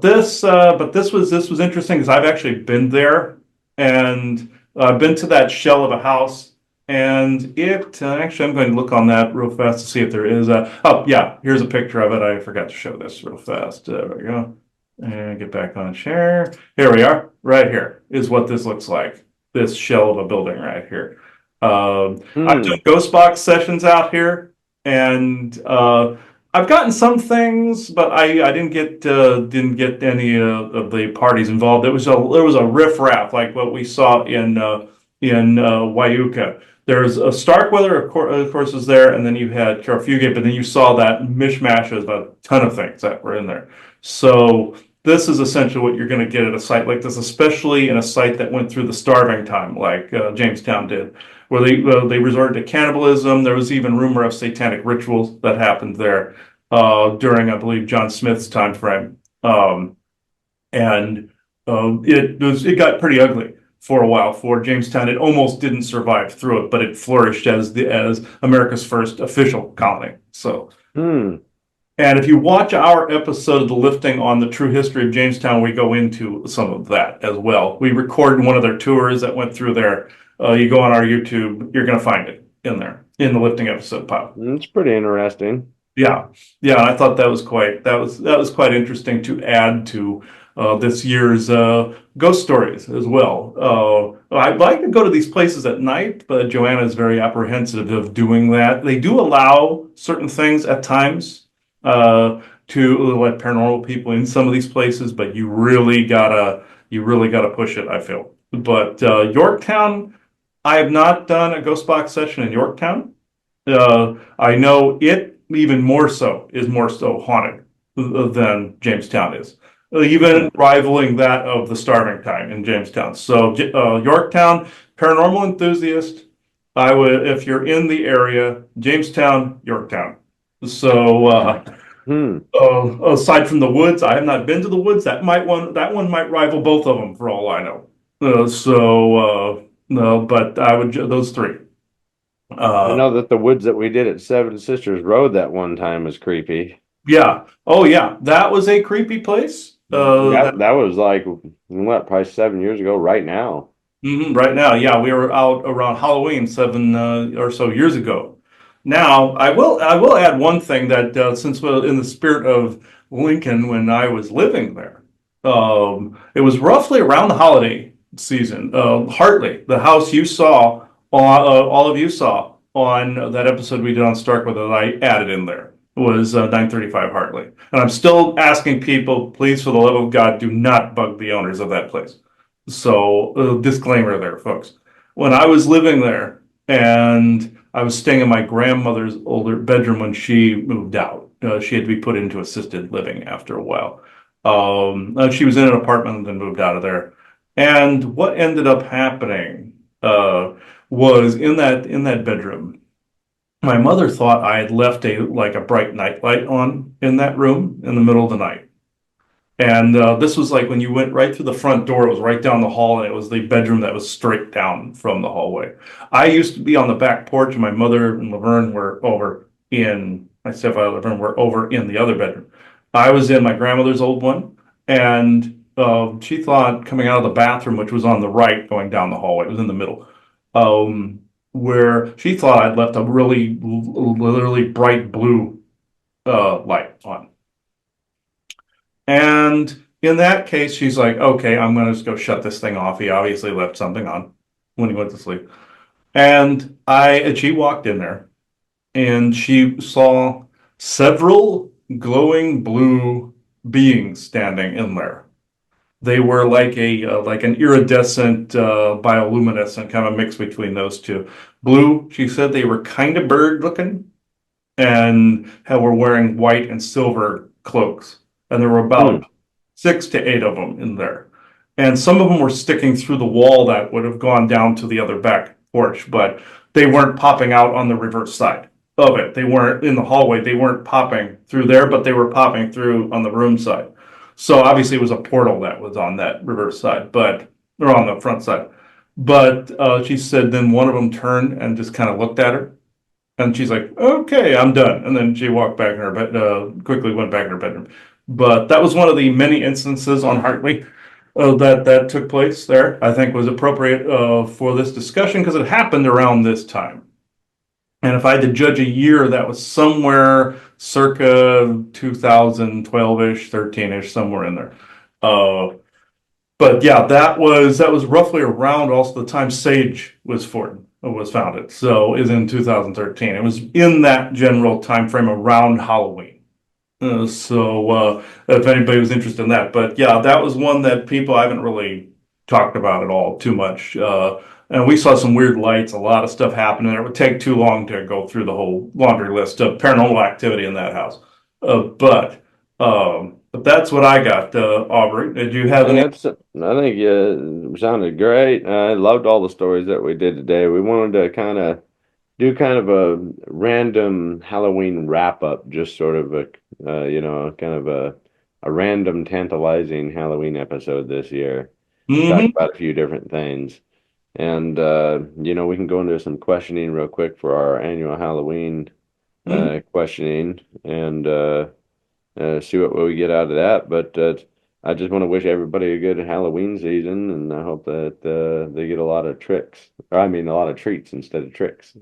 this was interesting because I've actually been there, and I've been to that shell of a house, and it actually, I'm going to look on that real fast to see if there is oh yeah, here's a picture of it. I forgot to show this real fast. There we go. And get back on share. Here we are. Right here is what this looks like. This shell of a building right here. I've done ghost box sessions out here, and I've gotten some things, but I didn't get any of the parties involved. There was a riff raff like what we saw in in Wyuka. There's a Starkweather, of course, is there, and then you had Carol Fugate, but then you saw that mishmash of a ton of things that were in there. So this is essentially what you're going to get at a site like this, especially in a site that went through the starving time, like Jamestown did, where they resorted to cannibalism. There was even rumor of satanic rituals that happened there during, I believe, John Smith's time frame, and it got pretty ugly for a while for Jamestown. It almost didn't survive through it, but it flourished as America's first official colony. So. Hmm. And if you watch our episode of The Lifting on the true history of Jamestown, we go into some of that as well. We recorded one of their tours that went through there. You go on our YouTube, you're going to find it in there in the Lifting episode pile. It's pretty interesting. Yeah, yeah. I thought that was quite interesting to add to this year's ghost stories as well. I'd like to go to these places at night, but Joanna is very apprehensive of doing that. They do allow certain things at times to let paranormal people in some of these places, but you really gotta push it, I feel. But Yorktown, I have not done a ghost box session in Yorktown. I know it even more so is more so haunted than Jamestown is, even rivaling that of the starving time in Jamestown. So Yorktown, paranormal enthusiast, I would, if you're in the area, Jamestown, Yorktown. So aside from the woods, I have not been to the woods. That one might rival both of them for all I know. No, but I would those three. I know that the woods that we did at Seven Sisters Road that one time was creepy. Yeah. Oh, yeah. That was a creepy place. That was like what, probably 7 years ago, right now. Right now, yeah, we were out around Halloween 7 or so years ago. Now, I will add one thing that since we're in the spirit of Lincoln, when I was living there, it was roughly around the holiday season. Hartley, the house you saw, all of you saw on that episode we did on Starkweather that I added in there was 935 Hartley. And I'm still asking people, please, for the love of God, do not bug the owners of that place. So, disclaimer there, folks. When I was living there and I was staying in my grandmother's older bedroom when she moved out, she had to be put into assisted living after a while. She was in an apartment and then moved out of there. And what ended up happening was in that bedroom, my mother thought I had left a bright nightlight on in that room in the middle of the night. And this was like when you went right through the front door, it was right down the hall, and it was the bedroom that was straight down from the hallway. I used to be on the back porch, and my mother and Laverne were over in, my stepfather Laverne were over in the other bedroom. I was in my grandmother's old one, and she thought coming out of the bathroom, which was on the right, going down the hallway, it was in the middle, where she thought I'd left a really, literally bright blue light on. And in that case, she's like, okay, I'm going to just go shut this thing off. He obviously left something on when he went to sleep. And she walked in there and she saw several glowing blue beings standing in there. They were like an iridescent, bioluminescent kind of mix between those two. Blue, she said they were kind of bird looking and were wearing white and silver cloaks. And there were about 6 to 8 of them in there. And some of them were sticking through the wall that would have gone down to the other back porch, but they weren't popping out on the reverse side of it. They weren't in the hallway. They weren't popping through there, but they were popping through on the room side. So obviously it was a portal that was on that reverse side, or on the front side. But she said then one of them turned and just kind of looked at her. And she's like, okay, I'm done. And then she walked back in her bed, quickly went back in her bedroom. But that was one of the many instances on Hartley that took place there. I think was appropriate for this discussion because it happened around this time. And if I had to judge a year, that was somewhere circa 2012-ish, 13-ish, somewhere in there. But yeah, that was roughly around also the time Sage was founded. So is in 2013. It was in that general time frame around Halloween. So if anybody was interested in that, but yeah, that was one that people I haven't really talked about at all too much. and we saw some weird lights, a lot of stuff happening. It would take too long to go through the whole laundry list of paranormal activity in that house. But that's what I got, Aubrey. Did you have any? I think it sounded great. I loved all the stories that we did today. We wanted to kind of a random Halloween wrap up, just sort of kind of a random tantalizing Halloween episode this year. Talk Mm-hmm. about a few different things. And we can go into some questioning real quick for our annual Halloween Mm-hmm. questioning and see what we get out of that. But I just want to wish everybody a good Halloween season, and I hope that they get a lot of tricks. Or I mean, a lot of treats instead of tricks.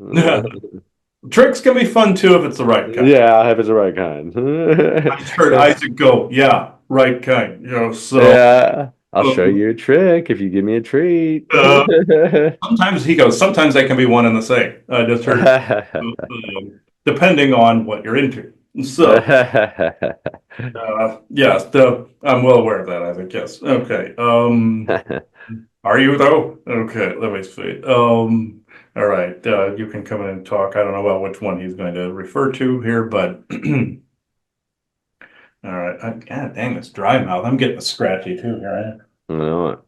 Tricks can be fun too if it's the right kind. Yeah, if it's the right kind. I just heard Isaac go, yeah, right kind. So Yeah, I'll show uh, you a trick if you give me a treat. uh, sometimes he goes, sometimes they can be one and the same. I just heard, depending on what you're into. So, yes, I'm well aware of that, Isaac. Yes. Okay. Are you though? Okay, let me see. All right. You can come in and talk. I don't know about which one he's going to refer to here, but all right. God dang, this dry mouth. I'm getting scratchy too here. I know it.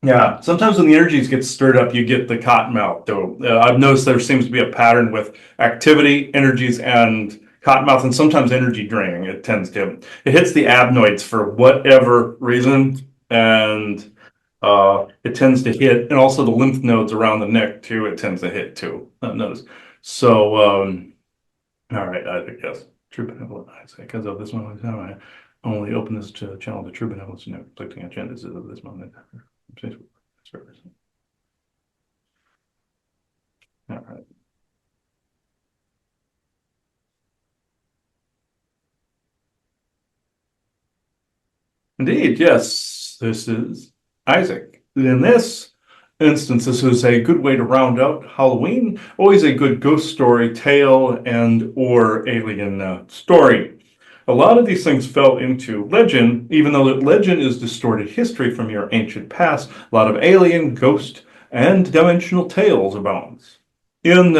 Yeah, sometimes when the energies get stirred up, you get the cotton mouth. Though I've noticed there seems to be a pattern with activity, energies, and cotton mouth, and sometimes energy draining. It hits the adenoids for whatever reason, and it tends to hit, and also the lymph nodes around the neck too. It tends to hit too. I've noticed. So, all right, I think yes, true benevolent. I say because of this moment, I only open this to channel the true benevolence and conflicting agendas of this moment. All right. Indeed, yes, this is Isaac. In this instance, this is a good way to round out Halloween. Always a good ghost story, tale, and or alien story. A lot of these things fell into legend, even though legend is distorted history from your ancient past. A lot of alien, ghost, and dimensional tales abounds. In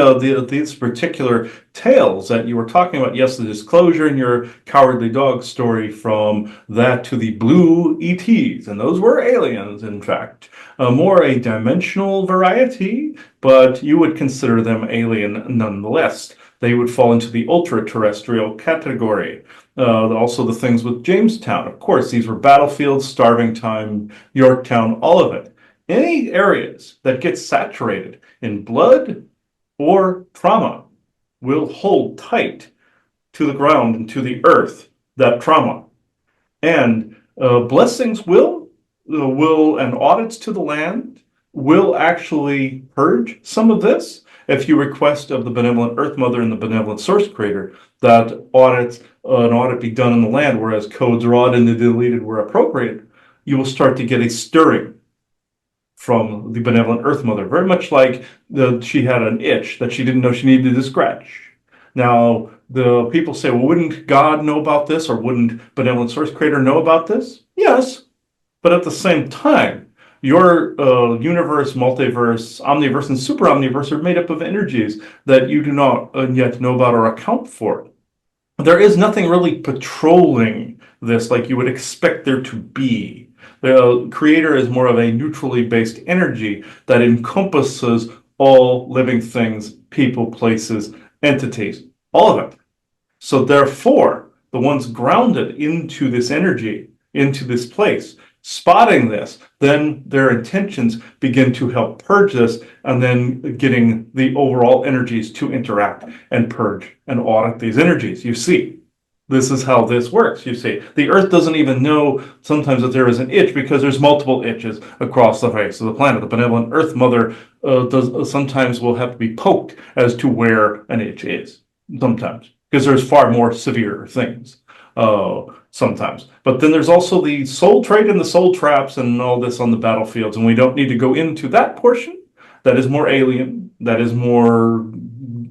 these particular tales that you were talking about, yes, the disclosure in your cowardly dog story, from that to the blue ETs, and those were aliens, in fact. More a dimensional variety, but you would consider them alien nonetheless. They would fall into the ultra-terrestrial category. Also the things with Jamestown. Of course, these were battlefields, starving time, Yorktown, all of it. Any areas that get saturated in blood or trauma will hold tight to the ground and to the earth, that trauma. And blessings and audits to the land will actually purge some of this. If you request of the benevolent Earth Mother and the benevolent Source Creator that an audit be done in the land, whereas codes are audited and deleted where appropriate, you will start to get a stirring from the benevolent Earth Mother, very much like she had an itch that she didn't know she needed to scratch. Now, the people say, well, wouldn't God know about this, or wouldn't benevolent Source Creator know about this? Yes, but at the same time, your universe, multiverse, omniverse, and super omniverse are made up of energies that you do not yet know about or account for. There is nothing really patrolling this like you would expect there to be. The creator is more of a neutrally based energy that encompasses all living things, people, places, entities, all of it. So therefore, the ones grounded into this energy, into this place, spotting this, then their intentions begin to help purge this, and then getting the overall energies to interact and purge and audit these energies. You see, this is how this works. You see, the earth doesn't even know sometimes that there is an itch, because there's multiple itches across the face of the planet. The benevolent Earth Mother sometimes will have to be poked as to where an itch is, sometimes, because there's far more severe things sometimes. But then there's also the soul trade and the soul traps and all this on the battlefields, and we don't need to go into that portion. That is more alien, that is more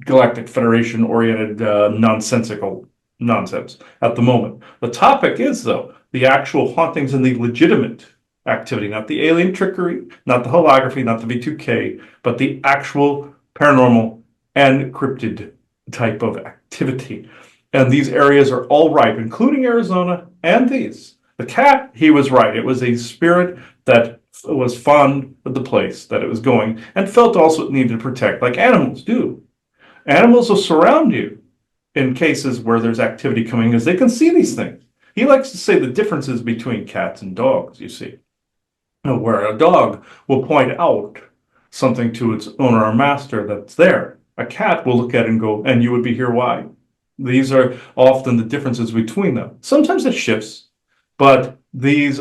Galactic Federation oriented, nonsensical nonsense at the moment. The topic is, though, the actual hauntings and the legitimate activity, not the alien trickery, not the holography, not the V2K, but the actual paranormal and cryptid type of activity. And these areas are all ripe, including Arizona and these. The cat, he was right. It was a spirit that was fond of the place that it was going and felt also it needed to protect, like animals do. Animals will surround you in cases where there's activity coming because they can see these things. He likes to say the differences between cats and dogs, you see. Where a dog will point out something to its owner or master that's there. A cat will look at it and go, and you would be here, why? These are often the differences between them. Sometimes it shifts, but these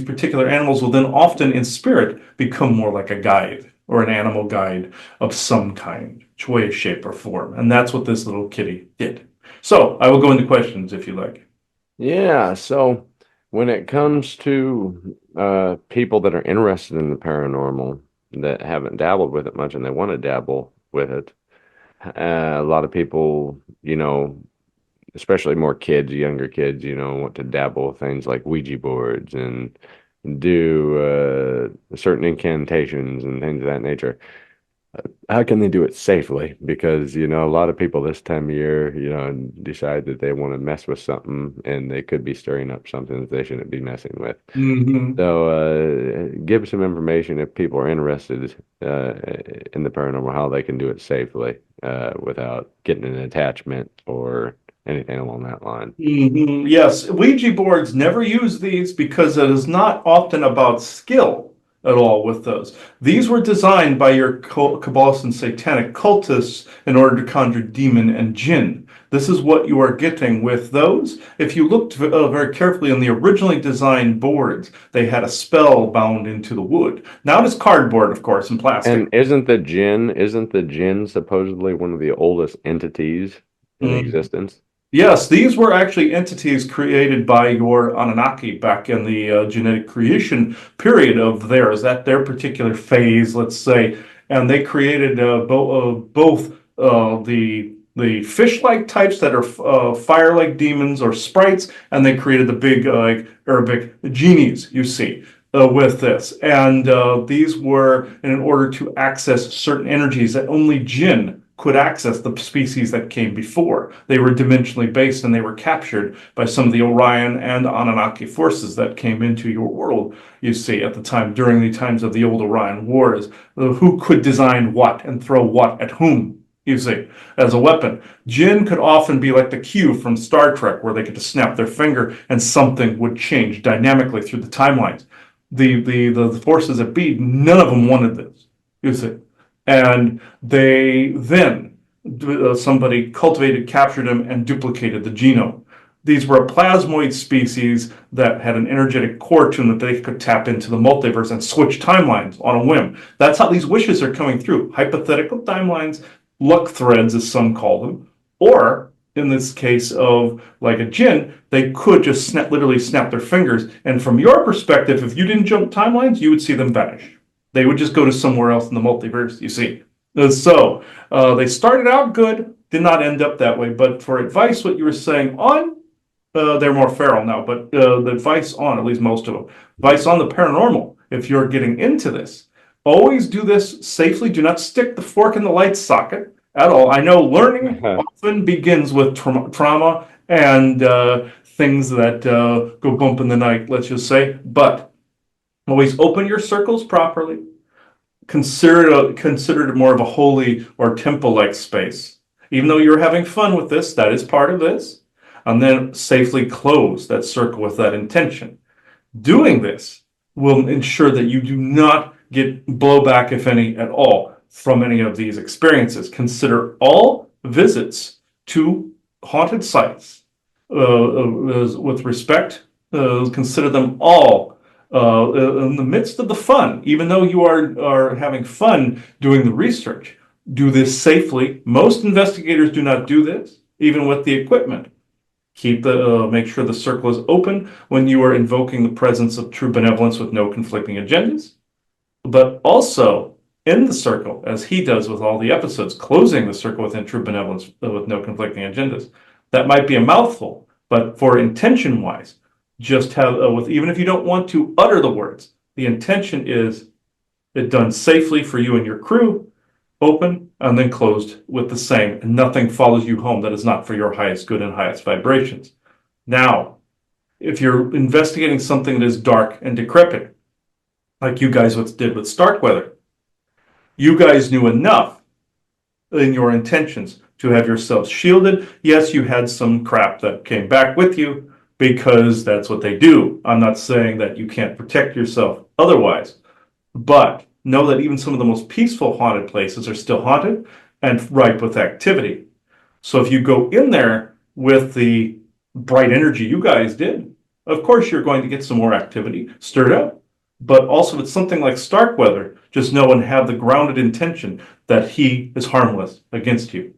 particular animals will then often in spirit become more like a guide or an animal guide of some kind, way, shape, or form. And that's what this little kitty did. So I will go into questions if you like. Yeah, so when it comes to people that are interested in the paranormal that haven't dabbled with it much and they want to dabble with it, a lot of people, especially more kids, younger kids, want to dabble with things like Ouija boards and do certain incantations and things of that nature. How can they do it safely? Because, a lot of people this time of year, decide that they want to mess with something and they could be stirring up something that they shouldn't be messing with. Mm-hmm. So, give some information if people are interested in the paranormal, how they can do it safely without getting an attachment or anything along that line. Mm-hmm. Yes, Ouija boards never use these because it is not often about skill at all with those. These were designed by your Kabbalist and Satanic cultists in order to conjure demon and jinn. This is what you are getting with those. If you looked very carefully on the originally designed boards, they had a spell bound into the wood. Now it is cardboard, of course, and plastic. And isn't the jinn supposedly one of the oldest entities in existence? Yes, these were actually entities created by your Anunnaki back in the genetic creation period of theirs, at their particular phase, let's say. And they created both the fish-like types that are fire-like demons or sprites, and they created the big Arabic genies, you see, with this. And these were in order to access certain energies that only jinn could access, the species that came before. They were dimensionally based and they were captured by some of the Orion and Anunnaki forces that came into your world, you see, at the time, during the times of the old Orion Wars. Who could design what and throw what at whom, you see, as a weapon. Jinn could often be like the Q from Star Trek, where they could just snap their finger and something would change dynamically through the timelines. The forces that be, none of them wanted this, you see. And they then, somebody cultivated, captured them, and duplicated the genome. These were a plasmoid species that had an energetic core to them that they could tap into the multiverse and switch timelines on a whim. That's how these wishes are coming through. Hypothetical timelines, luck threads, as some call them, or in this case of like a jinn, they could just literally snap their fingers. And from your perspective, if you didn't jump timelines, you would see them vanish. They would just go to somewhere else in the multiverse, you see. So they started out good, did not end up that way. But for advice, what you were saying on, they're more feral now, but the advice on, at least most of them, advice on the paranormal, if you're getting into this, always do this safely. Do not stick the fork in the light socket at all. I know learning often begins with trauma and things that go bump in the night, let's just say, but always open your circles properly. Consider it more of a holy or temple-like space. Even though you're having fun with this, that is part of this. And then safely close that circle with that intention. Doing this will ensure that you do not get blowback, if any, at all, from any of these experiences. Consider all visits to haunted sites with respect. Consider them all in the midst of the fun, even though you are having fun doing the research. Do this safely. Most investigators do not do this, even with the equipment. Make sure the circle is open when you are invoking the presence of true benevolence with no conflicting agendas. But also in the circle, as he does with all the episodes, closing the circle within true benevolence with no conflicting agendas. That might be a mouthful, but for intention-wise, just have even if you don't want to utter the words, The intention is it done safely for you and your crew, open and then closed with the same, and nothing follows you home that is not for your highest good and highest vibrations. Now, if you're investigating something that is dark and decrepit, like you guys did with Starkweather, you guys knew enough in your intentions to have yourselves shielded. Yes, you had some crap that came back with you because that's what they do. I'm not saying that you can't protect yourself otherwise, but know that even some of the most peaceful haunted places are still haunted and ripe with activity. So if you go in there with the bright energy you guys did, of course you're going to get some more activity stirred up. But also, with something like Starkweather, just know and have the grounded intention that he is harmless against you.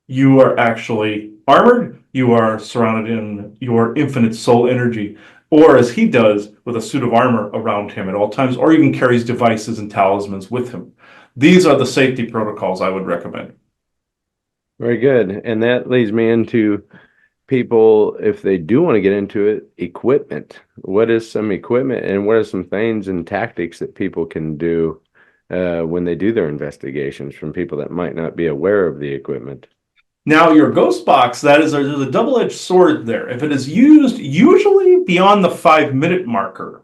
You are actually armored, you are surrounded in your infinite soul energy, or as he does, with a suit of armor around him at all times, or even carries devices and talismans with him. These are the safety protocols I would recommend. Very good. And that leads me into people, if they do want to get into it, equipment. What is some equipment and what are some things and tactics that people can do when they do their investigations from people that might not be aware of the equipment? Now, your ghost box, there's a double-edged sword there. If it is used usually beyond the 5-minute marker,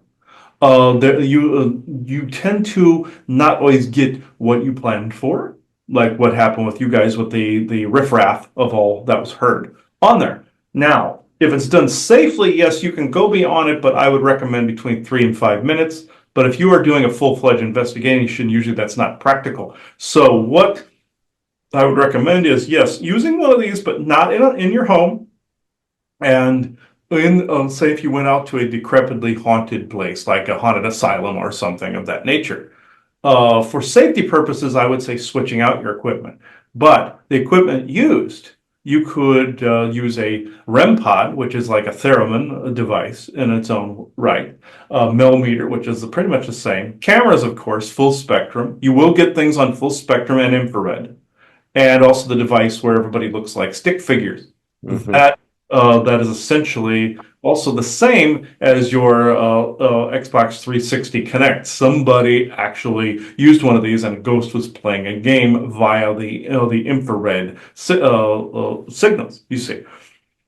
you tend to not always get what you planned for, like what happened with you guys with the riffraff of all that was heard on there. Now, if it's done safely, yes, you can go beyond it, but I would recommend between 3 and 5 minutes. But if you are doing a full-fledged investigation, usually that's not practical. So what I would recommend is, yes, using one of these, but not in your home. And say if you went out to a decrepitly haunted place, like a haunted asylum or something of that nature. For safety purposes, I would say switching out your equipment. But the equipment used, you could use a REM pod, which is like a theremin device in its own right. Millimeter, which is pretty much the same. Cameras, of course, full spectrum. You will get things on full spectrum and infrared. And also the device where everybody looks like stick figures. Mm-hmm. That is essentially also the same as your Xbox 360 Connect. Somebody actually used one of these, and a ghost was playing a game via the infrared signals. You see,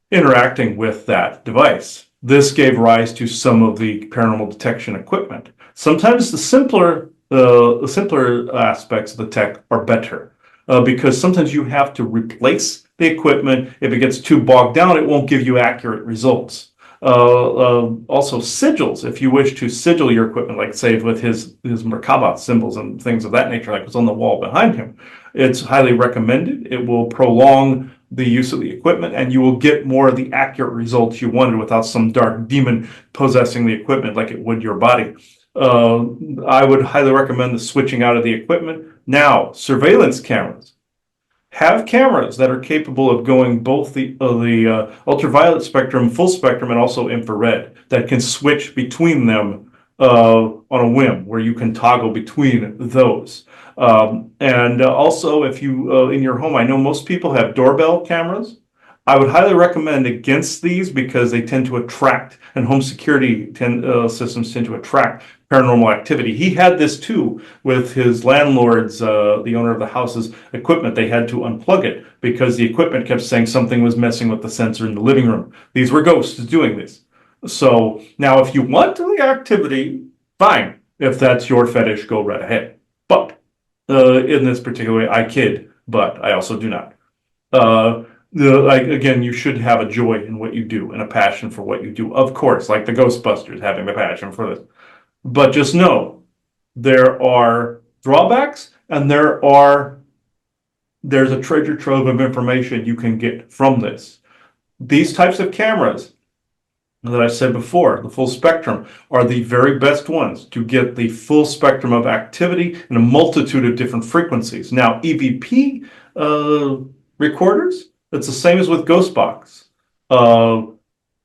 interacting with that device. This gave rise to some of the paranormal detection equipment. Sometimes the simpler aspects of the tech are better. Because sometimes you have to replace the equipment. If it gets too bogged down, it won't give you accurate results. Also sigils, if you wish to sigil your equipment, like say with his Merkaba symbols and things of that nature, like what's on the wall behind him, it's highly recommended. It will prolong the use of the equipment, and you will get more of the accurate results you wanted without some dark demon possessing the equipment like it would your body. I would highly recommend the switching out of the equipment. Now, surveillance cameras. Have cameras that are capable of going both the ultraviolet spectrum, full spectrum, and also infrared that can switch between them on a whim, where you can toggle between those. And also, if you in your home, I know most people have doorbell cameras. I would highly recommend against these because they tend to attract, and home security systems tend to attract paranormal activity. He had this too with his landlord's, the owner of the house's equipment. They had to unplug it because the equipment kept saying something was messing with the sensor in the living room. These were ghosts doing this. So now if you want the activity, fine. If that's your fetish, go right ahead. But in this particular way, I kid, but I also do not. Again, you should have a joy in what you do and a passion for what you do. Of course, like the Ghostbusters having the passion for this. But just know there are drawbacks, and there's a treasure trove of information you can get from this. These types of cameras that I said before, the full spectrum, are the very best ones to get the full spectrum of activity in a multitude of different frequencies. Now, EVP recorders, it's the same as with Ghostbox.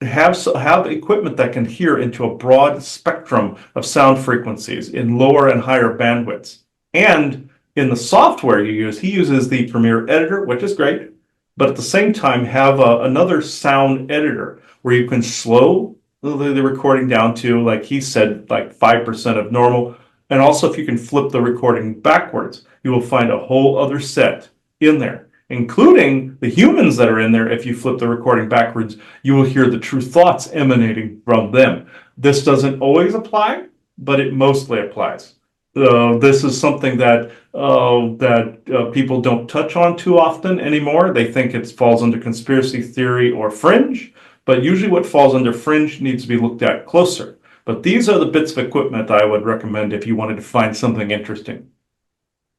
Have equipment that can hear into a broad spectrum of sound frequencies in lower and higher bandwidths. And in the software you use, he uses the Premiere Editor, which is great, but at the same time have another sound editor where you can slow the recording down to, like he said, like 5% of normal. And also, if you can flip the recording backwards, you will find a whole other set in there, including the humans that are in there. If you flip the recording backwards, you will hear the true thoughts emanating from them. This doesn't always apply, but it mostly applies. This is something that people don't touch on too often anymore. They think it falls under conspiracy theory or fringe, but usually what falls under fringe needs to be looked at closer. But these are the bits of equipment I would recommend if you wanted to find something interesting.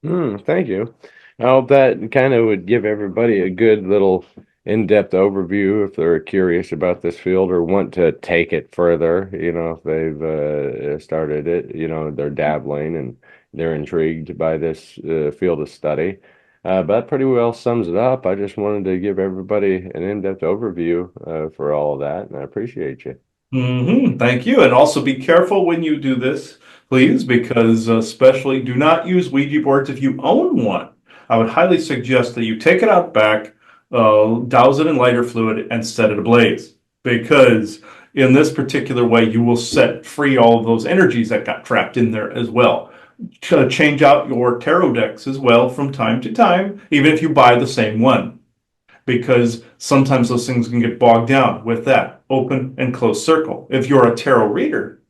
Thank you. I hope that kind of would give everybody a good little in-depth overview if they're curious about this field or want to take it further. If they've started it, they're dabbling and they're intrigued by this field of study. But that pretty well sums it up. I just wanted to give everybody an in-depth overview for all of that, and I appreciate you. Thank you. And also be careful when you do this, please, because especially do not use Ouija boards if you own one. I would highly suggest that you take it out back, douse it in lighter fluid, and set it ablaze. Because in this particular way, you will set free all of those energies that got trapped in there as well. Change out your tarot decks as well from time to time, even if you buy the same one, because sometimes those things can get bogged down with that open and close circle. If you're a tarot reader,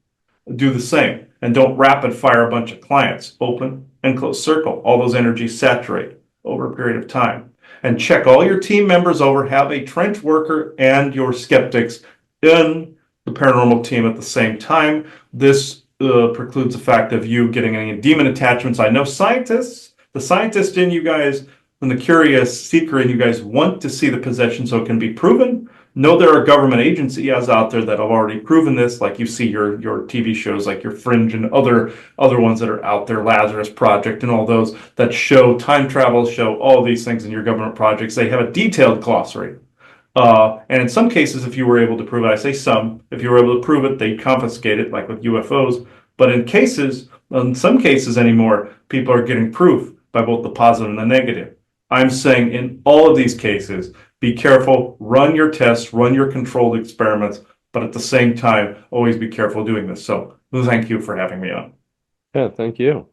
do the same and don't rapid fire a bunch of clients. Open and close circle. All those energies saturate over a period of time. And check all your team members over. Have a trench worker and your skeptics in the paranormal team at the same time. This precludes the fact of you getting any demon attachments. I know the scientist in you guys, and the curious seeker in you guys want to see the possession so it can be proven. Know there are government agencies out there that have already proven this, like you see your TV shows like your Fringe and other ones that are out there, Lazarus Project and all those that show time travel, show all these things in your government projects. They have a detailed glossary. And in some cases, if you were able to prove it, I say some, if you were able to prove it, they confiscate it, like with UFOs. But in some cases anymore, people are getting proof by both the positive and the negative. I'm saying in all of these cases, be careful, run your tests, run your controlled experiments, but at the same time, always be careful doing this. So thank you for having me on. Yeah, thank you.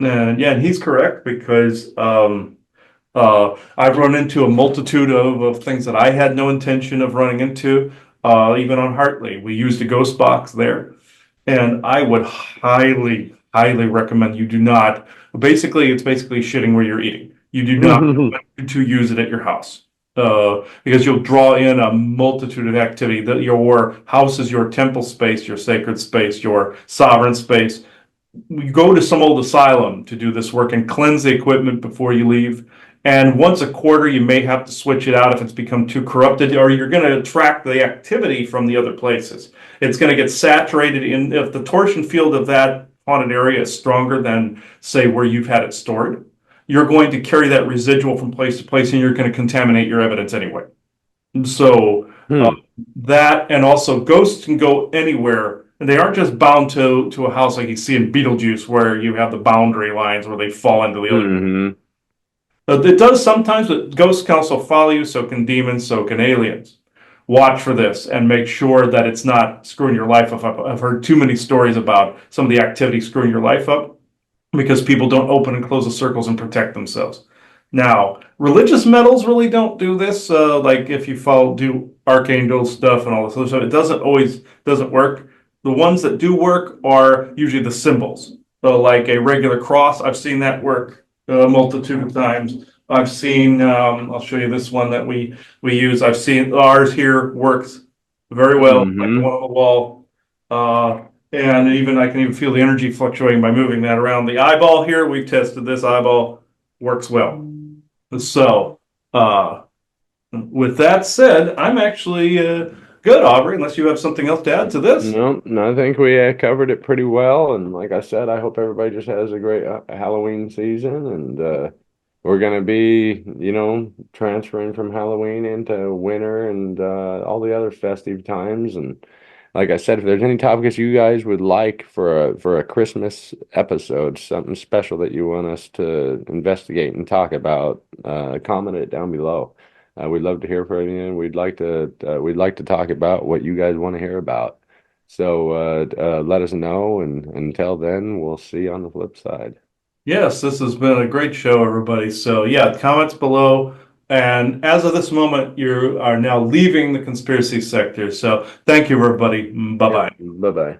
And yeah, and he's correct because I've run into a multitude of things that I had no intention of running into. Even on Hartley, we used a ghost box there, and I would highly, highly recommend you do not. It's basically shitting where you're eating. You do not want to use it at your house because you'll draw in a multitude of activity. That your house is your temple space, your sacred space, your sovereign space. You go to some old asylum to do this work and cleanse the equipment before you leave. And once a quarter, you may have to switch it out if it's become too corrupted, or you're going to attract the activity from the other places. It's going to get saturated in, if the torsion field of that haunted area is stronger than, say, where you've had it stored, you're going to carry that residual from place to place and you're going to contaminate your evidence anyway. And so that, and also ghosts can go anywhere. And they aren't just bound to a house like you see in Beetlejuice, where you have the boundary lines where they fall into the other. It does sometimes, but ghosts can also follow you, so can demons, so can aliens. Watch for this and make sure that it's not screwing your life up. I've heard too many stories about some of the activity screwing your life up because people don't open and close the circles and protect themselves. Now, religious metals really don't do this. Like if you do archangel stuff and all this other stuff, it doesn't work. The ones that do work are usually the symbols. So like a regular cross, I've seen that work a multitude of times. I've seen, I'll show you this one that we use. I've seen ours here works very well, like the one on the wall. And I can even feel the energy fluctuating by moving that around. The eyeball here, we've tested this eyeball, works well. So, with that said, I'm actually good, Aubrey, unless you have something else to add to this. No, I think we covered it pretty well. And like I said, I hope everybody just has a great Halloween season. And we're going to be, transferring from Halloween into winter and all the other festive times. And like I said, if there's any topics you guys would like for a Christmas episode, something special that you want us to investigate and talk about, comment it down below. We'd love to hear from you, and we'd like to talk about what you guys want to hear about. So let us know, and until then, we'll see you on the flip side. Yes, this has been a great show, everybody. So yeah, comments below. And as of this moment, you are now leaving the conspiracy sector. So thank you, everybody. Bye Yep. bye. Bye bye.